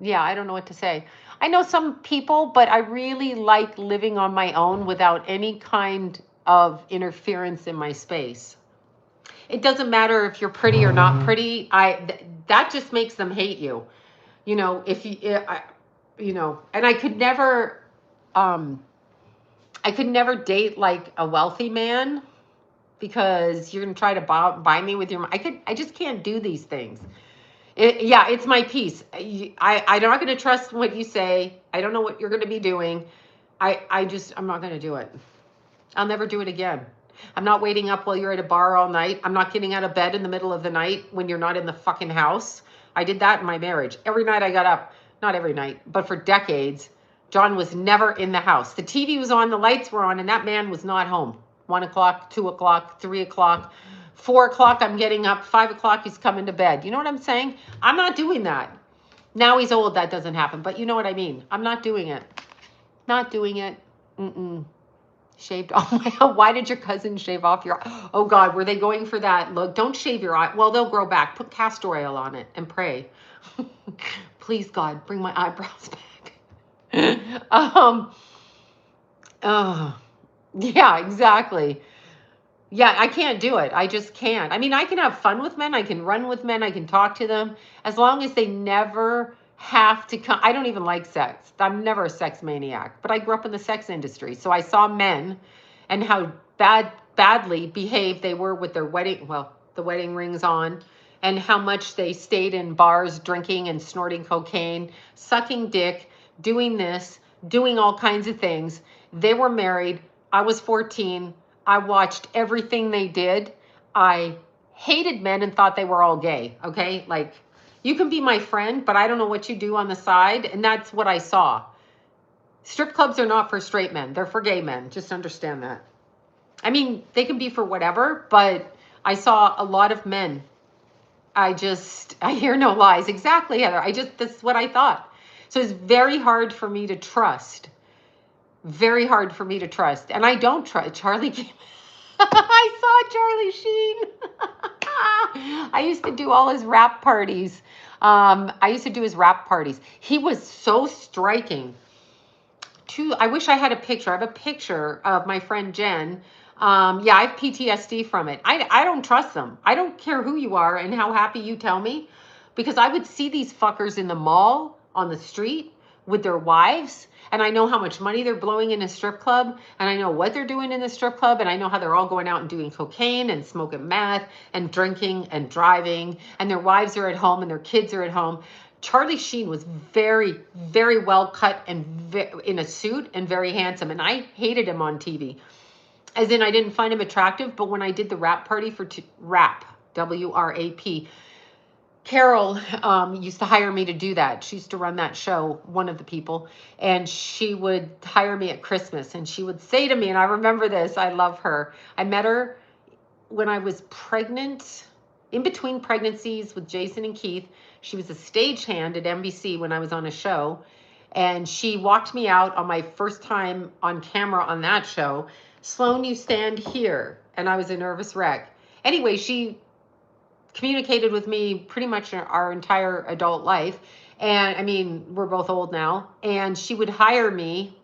Yeah, I don't know what to say. I know some people, but I really like living on my own without any kind of interference in my space. It doesn't matter if you're pretty or not pretty. That just makes them hate you. If and I could never date like a wealthy man because you're going to try to buy me with your money. I just can't do these things. It's my piece. I'm not going to trust what you say. I don't know what you're going to be doing. I'm not going to do it. I'll never do it again. I'm not waiting up while you're at a bar all night. I'm not getting out of bed in the middle of the night when you're not in the fucking house. I did that in my marriage. Every night I got up, not every night, but for decades, John was never in the house. The TV was on, the lights were on, and that man was not home. 1 o'clock, 2 o'clock, 3 o'clock, 4 o'clock, I'm getting up. 5 o'clock, he's coming to bed. You know what I'm saying? I'm not doing that. Now he's old, that doesn't happen, but you know what I mean. I'm not doing it. Not doing it. Shaved off my, why did your cousin shave off your, oh God, were they going for that? Look, don't shave your eye. Well, they'll grow back. Put castor oil on it and pray. Please, God, bring my eyebrows back. Yeah, exactly. Yeah, I can't do it. I just can't. I mean, I can have fun with men. I can run with men. I can talk to them as long as they never have to come. I don't even like sex. I'm never a sex maniac, but I grew up in the sex industry. So I saw men and how badly behaved they were with their the wedding rings on, and how much they stayed in bars drinking and snorting cocaine, sucking dick, doing this, doing all kinds of things. They were married. I was 14. I watched everything they did. I hated men and thought they were all gay. Okay. Like, you can be my friend, but I don't know what you do on the side. And that's what I saw. Strip clubs are not for straight men. They're for gay men. Just understand that. I mean, they can be for whatever, but I saw a lot of men. I hear no lies. Exactly, Heather. This is what I thought. So it's very hard for me to trust. Very hard for me to trust. And I don't trust. Charlie came. I saw Charlie Sheen. I used to do all his rap parties. I used to do his rap parties. He was so striking. I wish I had a picture. I have a picture of my friend Jen. Yeah, I have PTSD from it. I don't trust them. I don't care who you are and how happy you tell me, because I would see these fuckers in the mall, on the street, with their wives, and I know how much money they're blowing in a strip club, and I know what they're doing in the strip club, and I know how they're all going out and doing cocaine and smoking meth and drinking and driving, and their wives are at home and their kids are at home. Charlie Sheen was very, very well cut and in a suit and very handsome, and I hated him on TV. As in, I didn't find him attractive, but when I did the rap party for rap, WRAP, Carol used to hire me to do that. She used to run that show, one of the people, and she would hire me at Christmas, and she would say to me, and I remember this, I love her. I met her when I was pregnant, in between pregnancies with Jason and Keith. She was a stagehand at NBC when I was on a show, and she walked me out on my first time on camera on that show. Sloan, you stand here. And I was a nervous wreck. Anyway, she communicated with me pretty much our entire adult life. And I mean, we're both old now. And she would hire me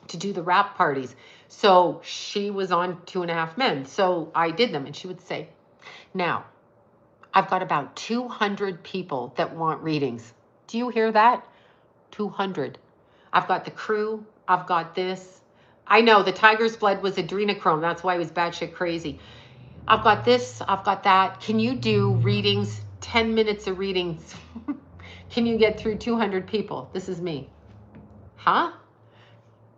to do the rap parties. So she was on 2.5 Men. So I did them. And she would say, now, I've got about 200 people that want readings. Do you hear that? 200. I've got the crew. I've got this. I know the tiger's blood was adrenochrome. That's why he was batshit crazy. I've got this. I've got that. Can you do readings, 10 minutes of readings? Can you get through 200 people? This is me. Huh?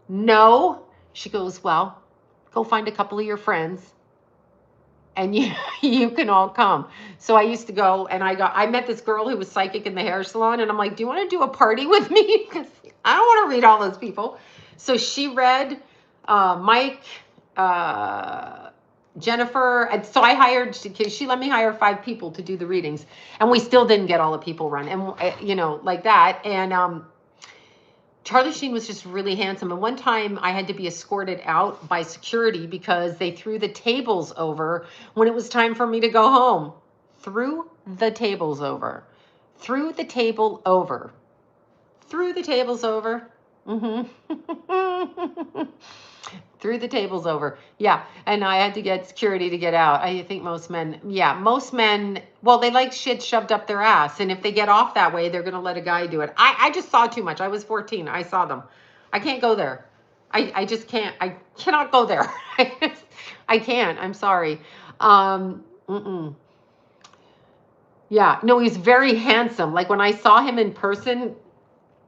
No. She goes, well, go find a couple of your friends and you can all come. So I used to go, and I met this girl who was psychic in the hair salon, and I'm like, do you want to do a party with me? Because I don't want to read all those people. So she read Mike, Jennifer, and so I hired, she let me hire 5 people to do the readings, and we still didn't get all the people run, and like that. And Charlie Sheen was just really handsome. And one time I had to be escorted out by security because they threw the tables over when it was time for me to go home. Threw the tables over. Threw the table over. Threw the tables over. Threw the tables over. Yeah. And I had to get security to get out. I think most men, well, they like shit shoved up their ass. And if they get off that way, they're going to let a guy do it. I just saw too much. I was 14. I saw them. I can't go there. I just can't. I cannot go there. I can't. I'm sorry. Yeah. No, he's very handsome. Like when I saw him in person,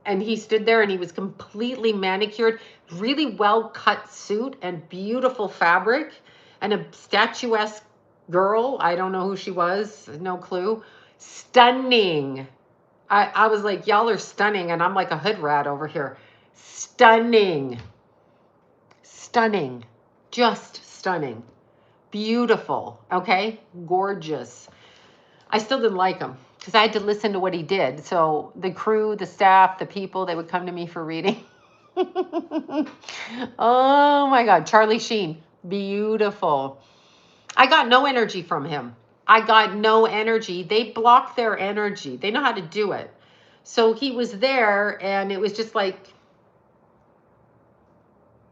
and he stood there and he was completely manicured, really well cut suit and beautiful fabric, and a statuesque girl. I don't know who she was. No clue. Stunning. I was like, y'all are stunning. And I'm like a hood rat over here. Stunning. Stunning. Just stunning. Beautiful. Okay. Gorgeous. I still didn't like him, because I had to listen to what he did. So the crew, the staff, the people, they would come to me for reading. Oh my God. Charlie Sheen. Beautiful. I got no energy from him. I got no energy. They block their energy. They know how to do it. So he was there, and it was just like,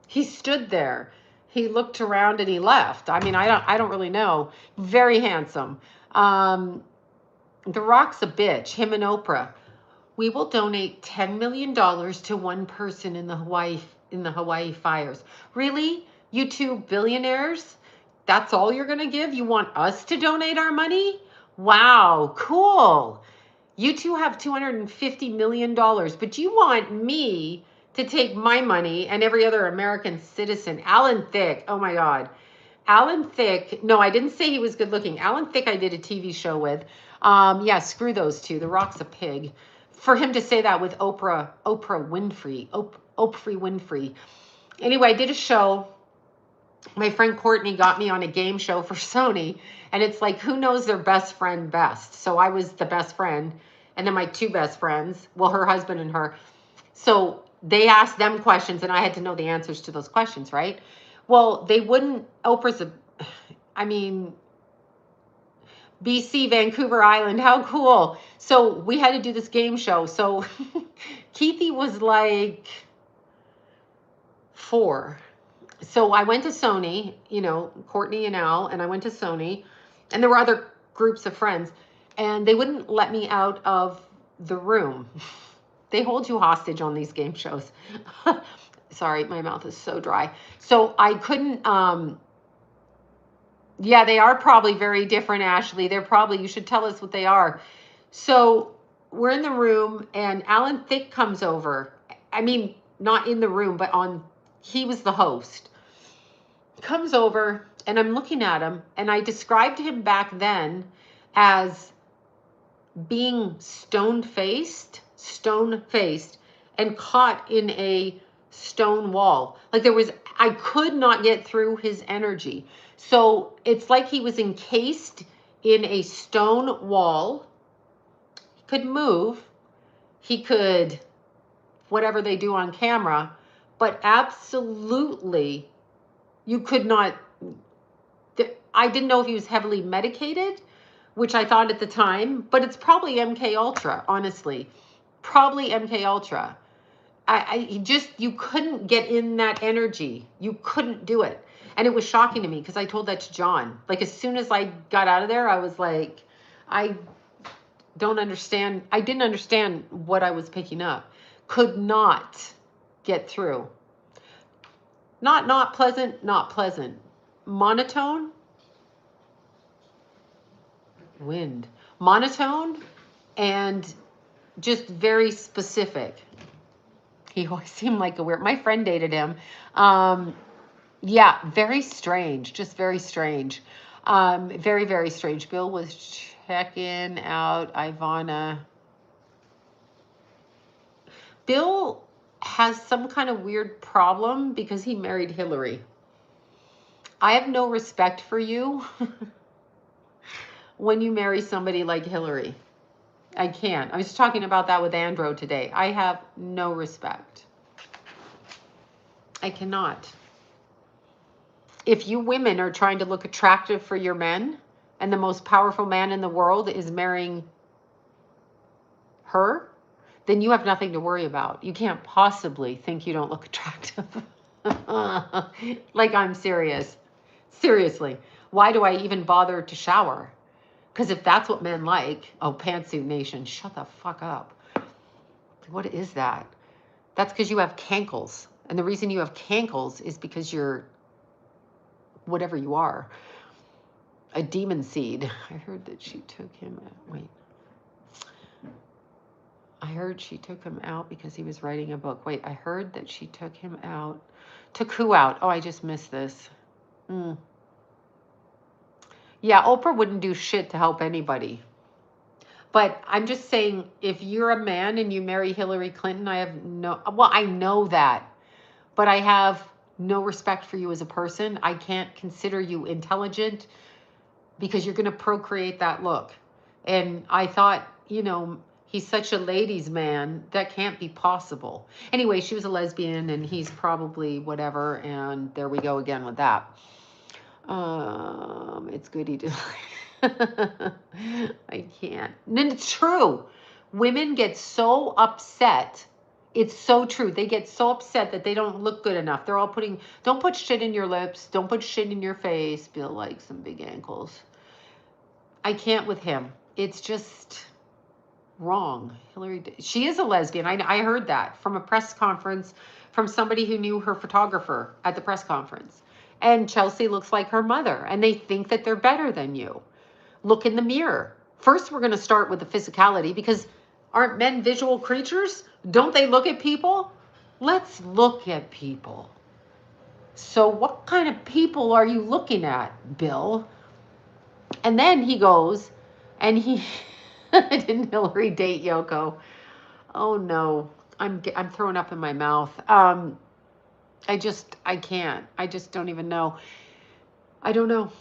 he stood there. He looked around and he left. I mean, I don't really know. Very handsome. The Rock's a bitch, him and Oprah. We will donate $10 million to one person in the Hawaii fires. Really? You two billionaires? That's all you're going to give? You want us to donate our money? Wow, cool. You two have $250 million, but you want me to take my money and every other American citizen. Alan Thicke, oh my God. Alan Thicke, no, I didn't say he was good looking. Alan Thicke I did a TV show with. Yeah, screw those two. The Rock's a pig. For him to say that with Oprah Winfrey. Oprah Winfrey. Anyway, I did a show. My friend Courtney got me on a game show for Sony. And it's like, who knows their best friend best? So I was the best friend. And then my 2 best friends, well, her husband and her. So they asked them questions, and I had to know the answers to those questions, right? Well, they wouldn't, BC, Vancouver Island. How cool. So we had to do this game show. So Keithy was like 4. So I went to Sony, you know, Courtney and Al, and I went to Sony, and there were other groups of friends, and they wouldn't let me out of the room. They hold you hostage on these game shows. Sorry, my mouth is so dry. So I couldn't, yeah, they are probably very different, Ashley. They're probably, you should tell us what they are. So we're in the room, and Alan Thicke comes over. I mean, not in the room, but he was the host. Comes over, and I'm looking at him, and I described him back then as being stone-faced, and caught in a stone wall. Like I could not get through his energy. So it's like he was encased in a stone wall. He could move. He could, whatever they do on camera, but absolutely you could not. I didn't know if he was heavily medicated, which I thought at the time, but it's probably MK Ultra, honestly. Probably MK Ultra. You couldn't get in that energy. You couldn't do it. And it was shocking to me because I told that to John. Like, as soon as I got out of there, I was like, I don't understand. I didn't understand what I was picking up. Could not get through. Not pleasant, not pleasant. Monotone. Wind. Monotone and just very specific. He always seemed like a weird, my friend dated him. Yeah, very strange, just very strange. Very, very strange. Bill was checking out Ivana. Bill has some kind of weird problem because he married Hillary. I have no respect for you when you marry somebody like Hillary. I can't. I was talking about that with Andro today. I have no respect. I cannot. If you women are trying to look attractive for your men, and the most powerful man in the world is marrying her, then you have nothing to worry about. You can't possibly think you don't look attractive. Like, I'm serious. Seriously. Why do I even bother to shower? Because if that's what men like, oh, Pantsuit Nation, shut the fuck up. What is that? That's because you have cankles. And the reason you have cankles is because you're whatever you are. A demon seed. I heard that she took him out. Wait. I heard she took him out because he was writing a book. Wait, I heard that she took him out. Took who out? Oh, I just missed this. Yeah, Oprah wouldn't do shit to help anybody. But I'm just saying, if you're a man and you marry Hillary Clinton, I know that, but I have no respect for you as a person. I can't consider you intelligent because you're going to procreate that look. And I thought, he's such a ladies' man, that can't be possible. Anyway, she was a lesbian and he's probably whatever. And there we go again with that. It's good he did. I can't. And it's true. Women get so upset. It's so true. They get so upset that they don't look good enough. They're all don't put shit in your lips. Don't put shit in your face. Bill likes some big ankles. I can't with him. It's just wrong. Hillary, she is a lesbian. I heard that from a press conference from somebody who knew her photographer at the press conference. And Chelsea looks like her mother, and they think that they're better than you. Look in the mirror. First, we're going to start with the physicality, because aren't men visual creatures? Don't they look at people? Let's look at people. So what kind of people are you looking at, Bill? And then he goes, and didn't Hillary date Yoko? Oh no, I'm throwing up in my mouth. I can't. I just don't even know. I don't know.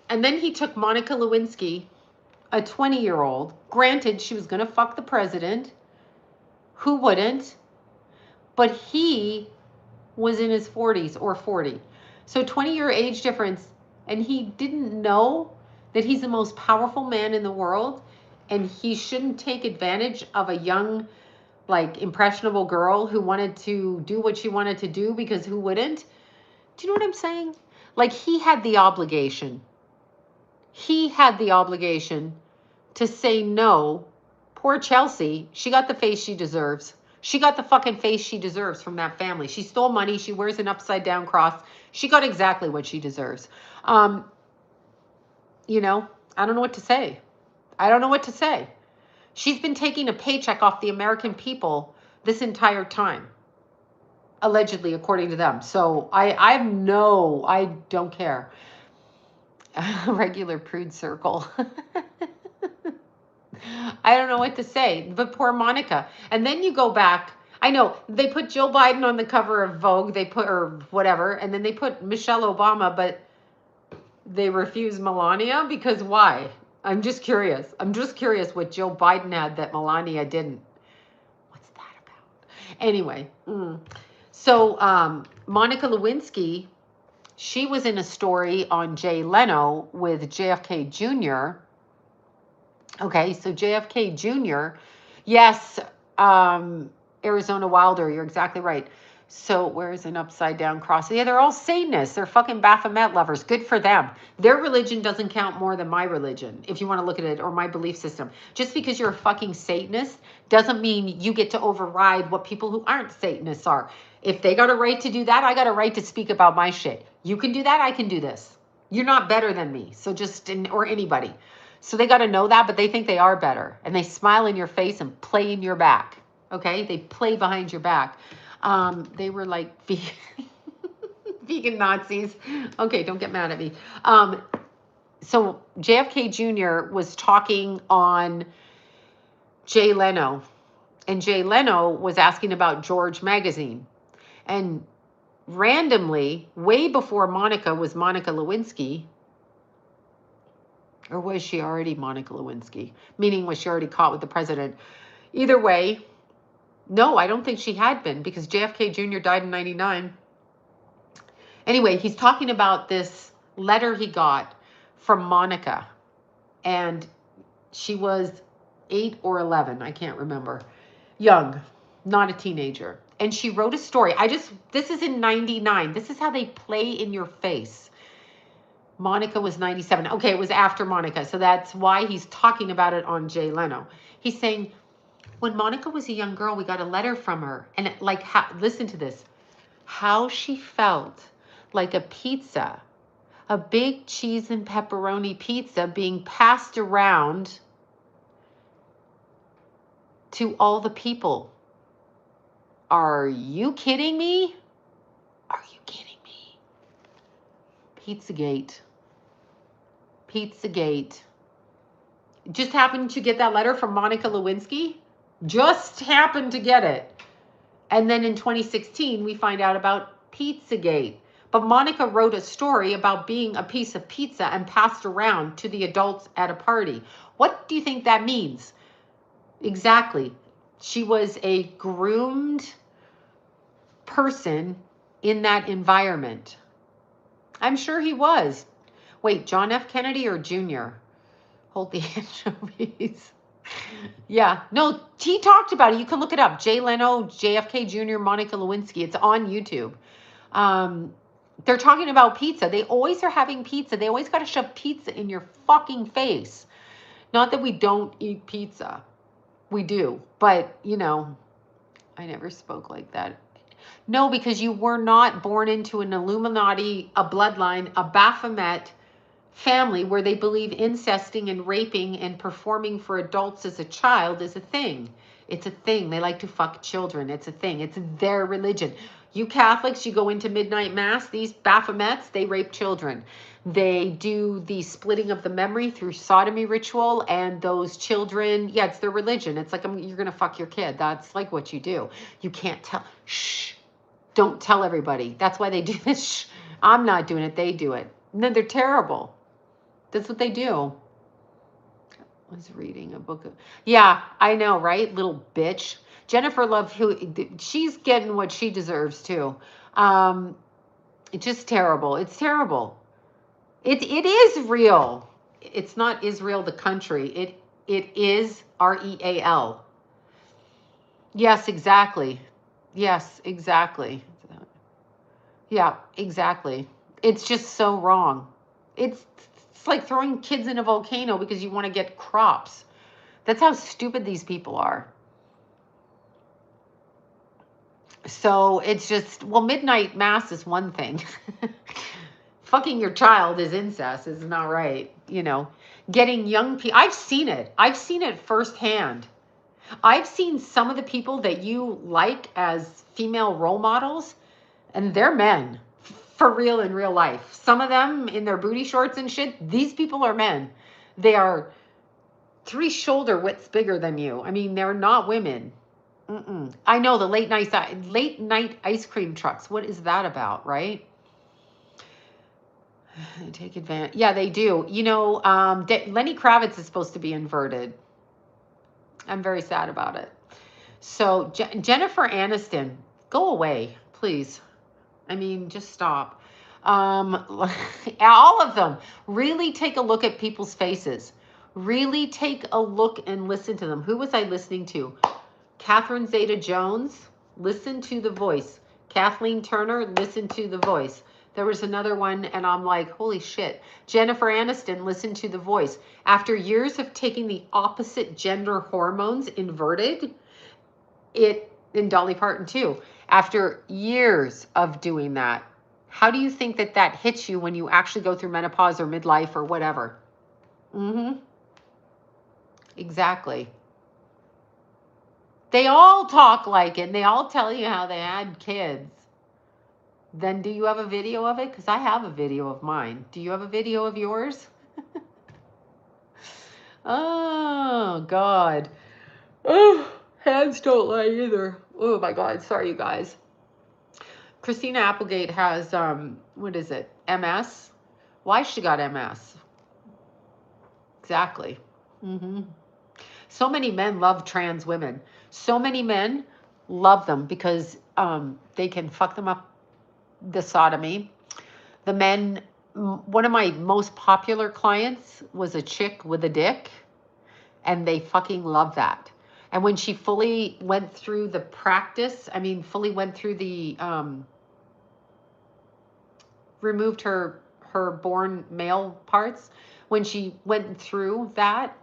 And then he took Monica Lewinsky, a 20-year-old. Granted, she was going to fuck the president. Who wouldn't? But he was in his 40s or 40. So 20-year age difference. And he didn't know that he's the most powerful man in the world and he shouldn't take advantage of a young, like, impressionable girl who wanted to do what she wanted to do, because who wouldn't? Do you know what I'm saying? Like, he had the obligation. He had the obligation to say no. Poor Chelsea, she got the face she deserves. She got the fucking face she deserves from that family. She stole money. She wears an upside down cross. She got exactly what she deserves. You know, I don't know what to say. I don't know what to say. She's been taking a paycheck off the American people this entire time, allegedly, according to them. So I don't care. Regular prude circle. I don't know what to say, but poor Monica. And then you go back. I know they put Joe Biden on the cover of Vogue. They put, or whatever, and then they put Michelle Obama, but they refuse Melania, because why? I'm just curious. I'm just curious what Joe Biden had that Melania didn't. What's that about? Anyway, so Monica Lewinsky, she was in a story on Jay Leno with JFK Jr. Okay, so JFK Jr., yes, Arizona Wilder, you're exactly right. So where's an upside down cross? Yeah, they're all Satanists. They're fucking Baphomet lovers. Good for them. Their religion doesn't count more than my religion, if you want to look at it, or my belief system. Just because you're a fucking Satanist doesn't mean you get to override what people who aren't Satanists are. If they got a right to do that, I got a right to speak about my shit. You can do that, I can do this. You're not better than me. So just, or anybody. So they got to know that, but they think they are better. And they smile in your face and play in your back. Okay? They play behind your back. They were like vegan Nazis. Okay, don't get mad at me. So JFK Jr. was talking on Jay Leno. And Jay Leno was asking about George Magazine. And randomly, way before Monica was Monica Lewinsky, or was she already Monica Lewinsky? Meaning, was she already caught with the president? Either way, no, I don't think she had been, because JFK Jr. died in 99. Anyway, he's talking about this letter he got from Monica. And she was 8 or 11. I can't remember. Young, not a teenager. And she wrote a story. This is in 99. This is how they play in your face. Monica was 97. Okay, it was after Monica. So that's why he's talking about it on Jay Leno. He's saying, when Monica was a young girl, we got a letter from her. And listen to this. How she felt like a pizza, a big cheese and pepperoni pizza being passed around to all the people. Are you kidding me? Are you kidding me? Pizzagate. Pizzagate. Just happened to get that letter from Monica Lewinsky. Just happened to get it. And then in 2016, we find out about Pizzagate. But Monica wrote a story about being a piece of pizza and passed around to the adults at a party. What do you think that means? Exactly. She was a groomed person in that environment. I'm sure he was. Wait, John F. Kennedy or Jr.? Hold the anchovies. Yeah, no, he talked about it. You can look it up. Jay Leno, JFK Jr., Monica Lewinsky. It's on YouTube. They're talking about pizza. They always are having pizza. They always got to shove pizza in your fucking face. Not that we don't eat pizza. We do. But, you know, I never spoke like that. No, because you were not born into an Illuminati, a bloodline, a Baphomet family where they believe incesting and raping and performing for adults as a child is a thing. It's a thing. They like to fuck children. It's a thing. It's their religion. You Catholics, you go into midnight mass. These Baphomets, they rape children. They do the splitting of the memory through sodomy ritual, and those children, yeah, it's their religion. It's like, you're going to fuck your kid. That's like what you do. You can't tell. Shh. Don't tell everybody. That's why they do this. Shh. I'm not doing it. They do it. No, they're terrible. That's what they do. I was reading a book. Yeah, I know, right? Little bitch. Jennifer Love, she's getting what she deserves too. It's just terrible. It's terrible. It is real. it's not Israel, the country. It is Real. Yes, exactly. Yes, exactly. Yeah, exactly. It's just so wrong. It's it's like throwing kids in a volcano because you want to get crops. That's how stupid these people are. So it's just, well, midnight mass is one thing. Fucking your child is incest, is not right. You know, getting young people, I've seen it. I've seen it firsthand. I've seen some of the people that you like as female role models, and they're men for real in real life. Some of them in their booty shorts and shit, these people are men. They are 3 shoulder widths bigger than you. I mean, they're not women. I know the late night ice cream trucks. What is that about, right? They take advantage. Yeah, they do. You know, Lenny Kravitz is supposed to be inverted. I'm very sad about it. So Jennifer Aniston, go away, please. I mean, just stop. All of them. Really take a look at people's faces. Really take a look and listen to them. Who was I listening to? Catherine Zeta-Jones, listen to the voice. Kathleen Turner, listen to the voice. There was another one, and I'm like, holy shit. Jennifer Aniston, listen to the voice. After years of taking the opposite gender hormones inverted, and Dolly Parton too, after years of doing that, how do you think that that hits you when you actually go through menopause or midlife or whatever? Exactly. They all talk like it, and they all tell you how they had kids. Then do you have a video of it? Because I have a video of mine. Do you have a video of yours? Oh, God. Oh, hands don't lie either. Oh, my God. Sorry, you guys. Christina Applegate has, what is it? MS? Why she got MS? Exactly. So many men love trans women. So many men love them because they can fuck them up, the sodomy. The men, one of my most popular clients was a chick with a dick, and they fucking love that. And when she fully went through the practice, I mean, fully went through the, removed her born male parts, when she went through that,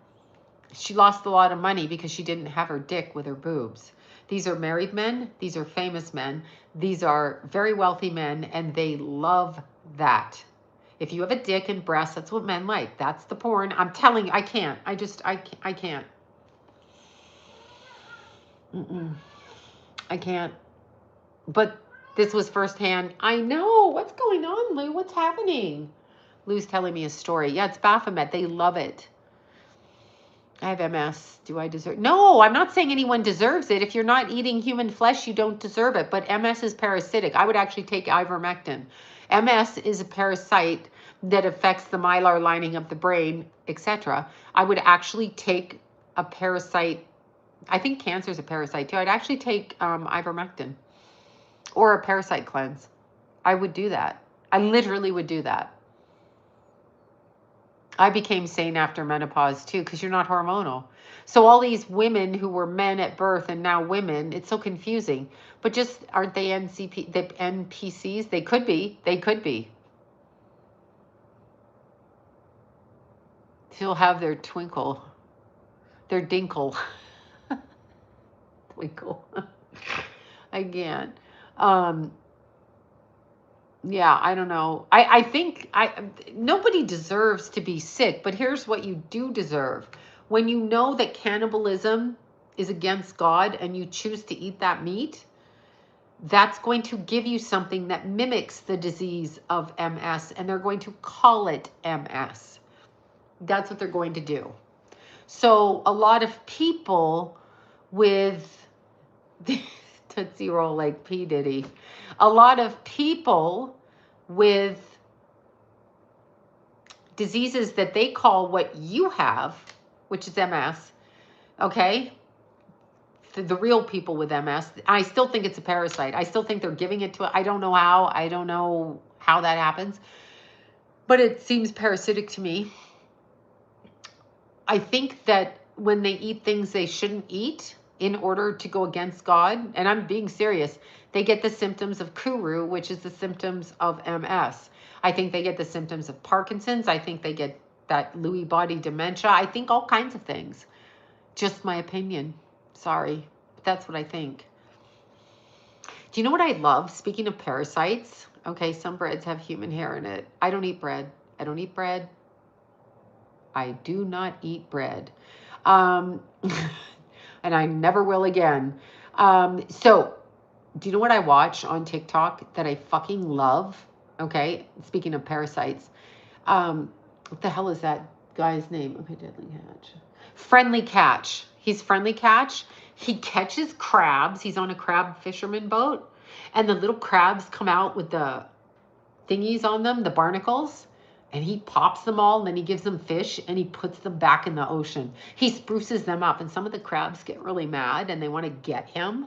she lost a lot of money because she didn't have her dick with her boobs. These are married men. These are famous men. These are very wealthy men, and they love that. If you have a dick and breasts, that's what men like. That's the porn. I'm telling you, I can't. I can't. I can't. But this was firsthand. I know. What's going on, Lou? What's happening? Lou's telling me a story. Yeah, it's Baphomet. They love it. I have MS. Do I deserve? No, I'm not saying anyone deserves it. If you're not eating human flesh, you don't deserve it. But MS is parasitic. I would actually take ivermectin. MS is a parasite that affects the mylar lining of the brain, etc. I would actually take a parasite. I think cancer is a parasite too. I'd actually take ivermectin or a parasite cleanse. I would do that. I literally would do that. I became sane after menopause too, because you're not hormonal. So all these women who were men at birth and now women, it's so confusing. But just aren't they the NPCs? They could be. They could be. She'll have their twinkle, their dinkle. Twinkle. I can't. Yeah, I don't know. I think nobody deserves to be sick, but here's what you do deserve. When you know that cannibalism is against God and you choose to eat that meat, that's going to give you something that mimics the disease of MS, and they're going to call it MS. That's what they're going to do. So a lot of people with Tootsie Roll like P. Diddy, a lot of people with diseases that they call what you have, which is MS, okay? The real people with MS, I still think it's a parasite. I still think they're giving it to it. I don't know how. I don't know how that happens. But it seems parasitic to me. I think that when they eat things they shouldn't eat in order to go against God, and I'm being serious, they get the symptoms of Kuru, which is the symptoms of MS. I think they get the symptoms of Parkinson's. I think they get that Lewy body dementia. I think all kinds of things. Just my opinion. Sorry, but that's what I think. Do you know what I love? Speaking of parasites, okay, some breads have human hair in it. I don't eat bread. I don't eat bread. I do not eat bread. And I never will again. So, do you know what I watch on TikTok that I fucking love? Okay, speaking of parasites. What the hell is that guy's name? Okay, Deadly Catch. Friendly Catch. He's Friendly Catch. He catches crabs. He's on a crab fisherman boat. And the little crabs come out with the thingies on them, the barnacles. And he pops them all and then he gives them fish and he puts them back in the ocean. He spruces them up and some of the crabs get really mad and they want to get him.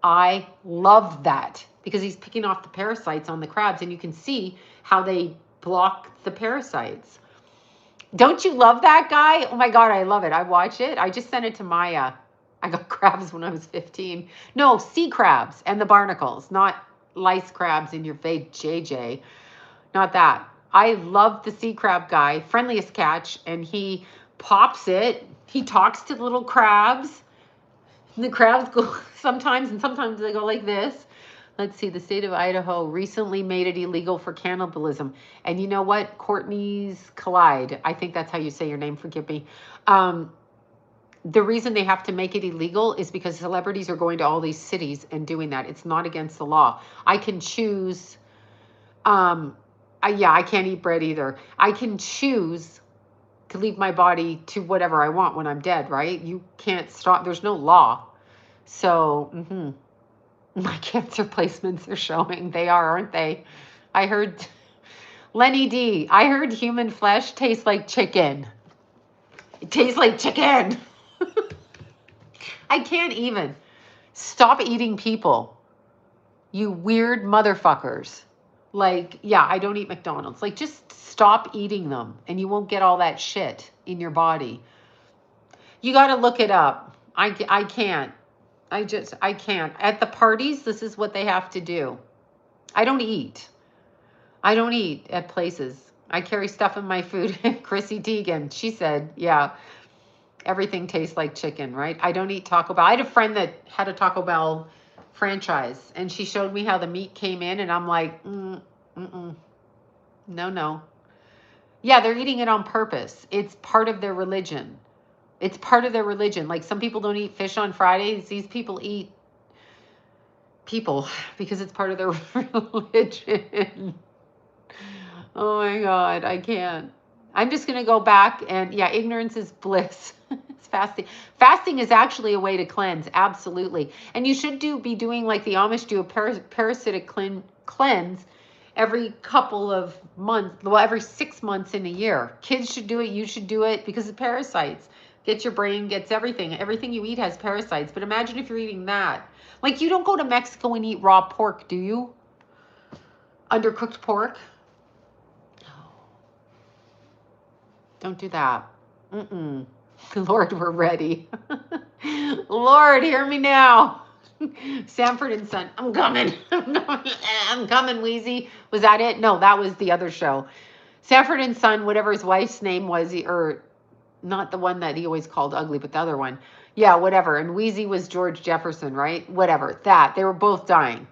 I love that because he's picking off the parasites on the crabs and you can see how they block the parasites. Don't you love that guy? Oh my God, I love it. I watch it. I just sent it to Maya. I got crabs when I was 15. No, sea crabs and the barnacles, not lice crabs in your face, JJ. Not that. I love the sea crab guy, Friendliest Catch, and he pops it. He talks to the little crabs. And the crabs go sometimes, and sometimes they go like this. Let's see, the state of Idaho recently made it illegal for cannibalism. And you know what? Courtney's Collide, I think that's how you say your name, forgive me. The reason they have to make it illegal is because celebrities are going to all these cities and doing that. It's not against the law. I can choose, I can't eat bread either. I can choose to leave my body to whatever I want when I'm dead, right? You can't stop. There's no law. So, my cancer placements are showing. They are, aren't they? I heard Lenny D. I heard human flesh tastes like chicken. It tastes like chicken. I can't even. Stop eating people. You weird motherfuckers. Like, yeah, I don't eat McDonald's. Like, just stop eating them and you won't get all that shit in your body. You got to look it up. I can't. I can't. At the parties, this is what they have to do. I don't eat. I don't eat at places. I carry stuff in my food. Chrissy Teigen, she said, yeah, everything tastes like chicken, right? I don't eat Taco Bell. I had a friend that had a Taco Bell franchise and she showed me how the meat came in and I'm like, no. Yeah, they're eating it on purpose. It's part of their religion. It's part of their religion. Like some people don't eat fish on Fridays. These people eat people because it's part of their religion. Oh my God, I can't. I'm just going to go back and yeah, ignorance is bliss. It's fasting. Fasting is actually a way to cleanse. Absolutely. And you should be doing like the Amish do, a parasitic cleanse every couple of months, well, every 6 months in a year. Kids should do it. You should do it because of parasites. Gets your brain, gets everything. Everything you eat has parasites. But imagine if you're eating that. Like you don't go to Mexico and eat raw pork, do you? Undercooked pork? Don't do that. Lord, we're ready. Lord, hear me now. Sanford and Son. I'm coming. I'm coming, Wheezy. Was that it? No, that was the other show. Sanford and Son, whatever his wife's name was, or not the one that he always called ugly, but the other one. Yeah, whatever. And Wheezy was George Jefferson, right? Whatever. That. They were both dying.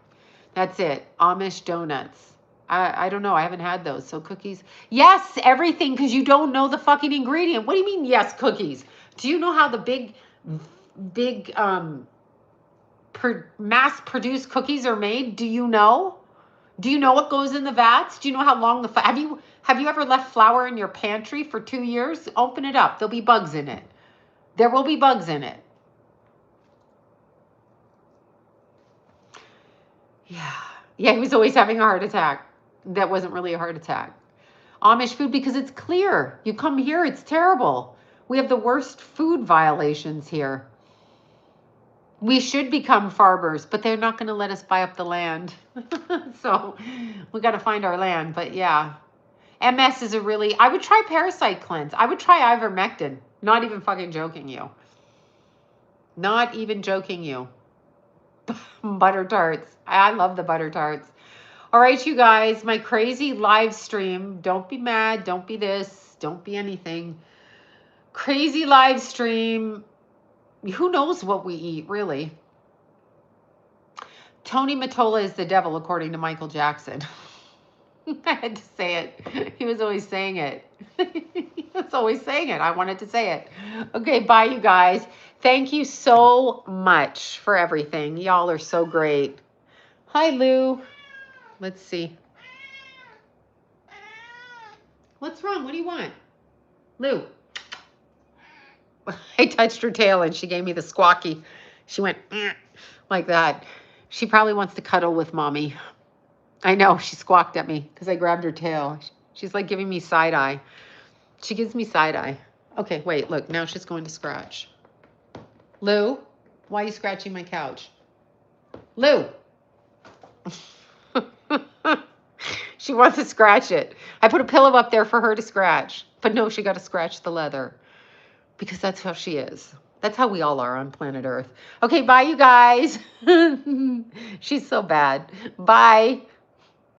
That's it. Amish donuts. I don't know. I haven't had those. So cookies. Yes, everything, because you don't know the fucking ingredient. What do you mean, yes, cookies? Do you know how the big mass-produced cookies are made? Do you know? Do you know what goes in the vats? Do you know how long have you ever left flour in your pantry for 2 years? Open it up. There'll be bugs in it. There will be bugs in it. Yeah. Yeah, he was always having a heart attack. That wasn't really a heart attack. Amish food, because it's clear. You come here, it's terrible. We have the worst food violations here. We should become farmers, but they're not going to let us buy up the land. So we got to find our land. But yeah, MS is a really, I would try Parasite Cleanse. I would try ivermectin. Not even fucking joking you. Not even joking you. Butter tarts. I love the butter tarts. All right, you guys, my crazy live stream. Don't be mad. Don't be this. Don't be anything. Crazy live stream. Who knows what we eat, really? Tony Mottola is the devil, according to Michael Jackson. I had to say it. He was always saying it. He was always saying it. I wanted to say it. Okay, bye, you guys. Thank you so much for everything. Y'all are so great. Hi, Lou. Let's see. What's wrong? What do you want? Lou. I touched her tail and she gave me the squawky. She went like that. She probably wants to cuddle with mommy. I know, she squawked at me because I grabbed her tail. She's like giving me side eye. She gives me side eye. Okay, wait, look, now she's going to scratch. Lou, why are you scratching my couch? Lou. She wants to scratch it. I put a pillow up there for her to scratch. But no, she got to scratch the leather. Because that's how she is. That's how we all are on planet Earth. Okay, bye, you guys. She's so bad. Bye.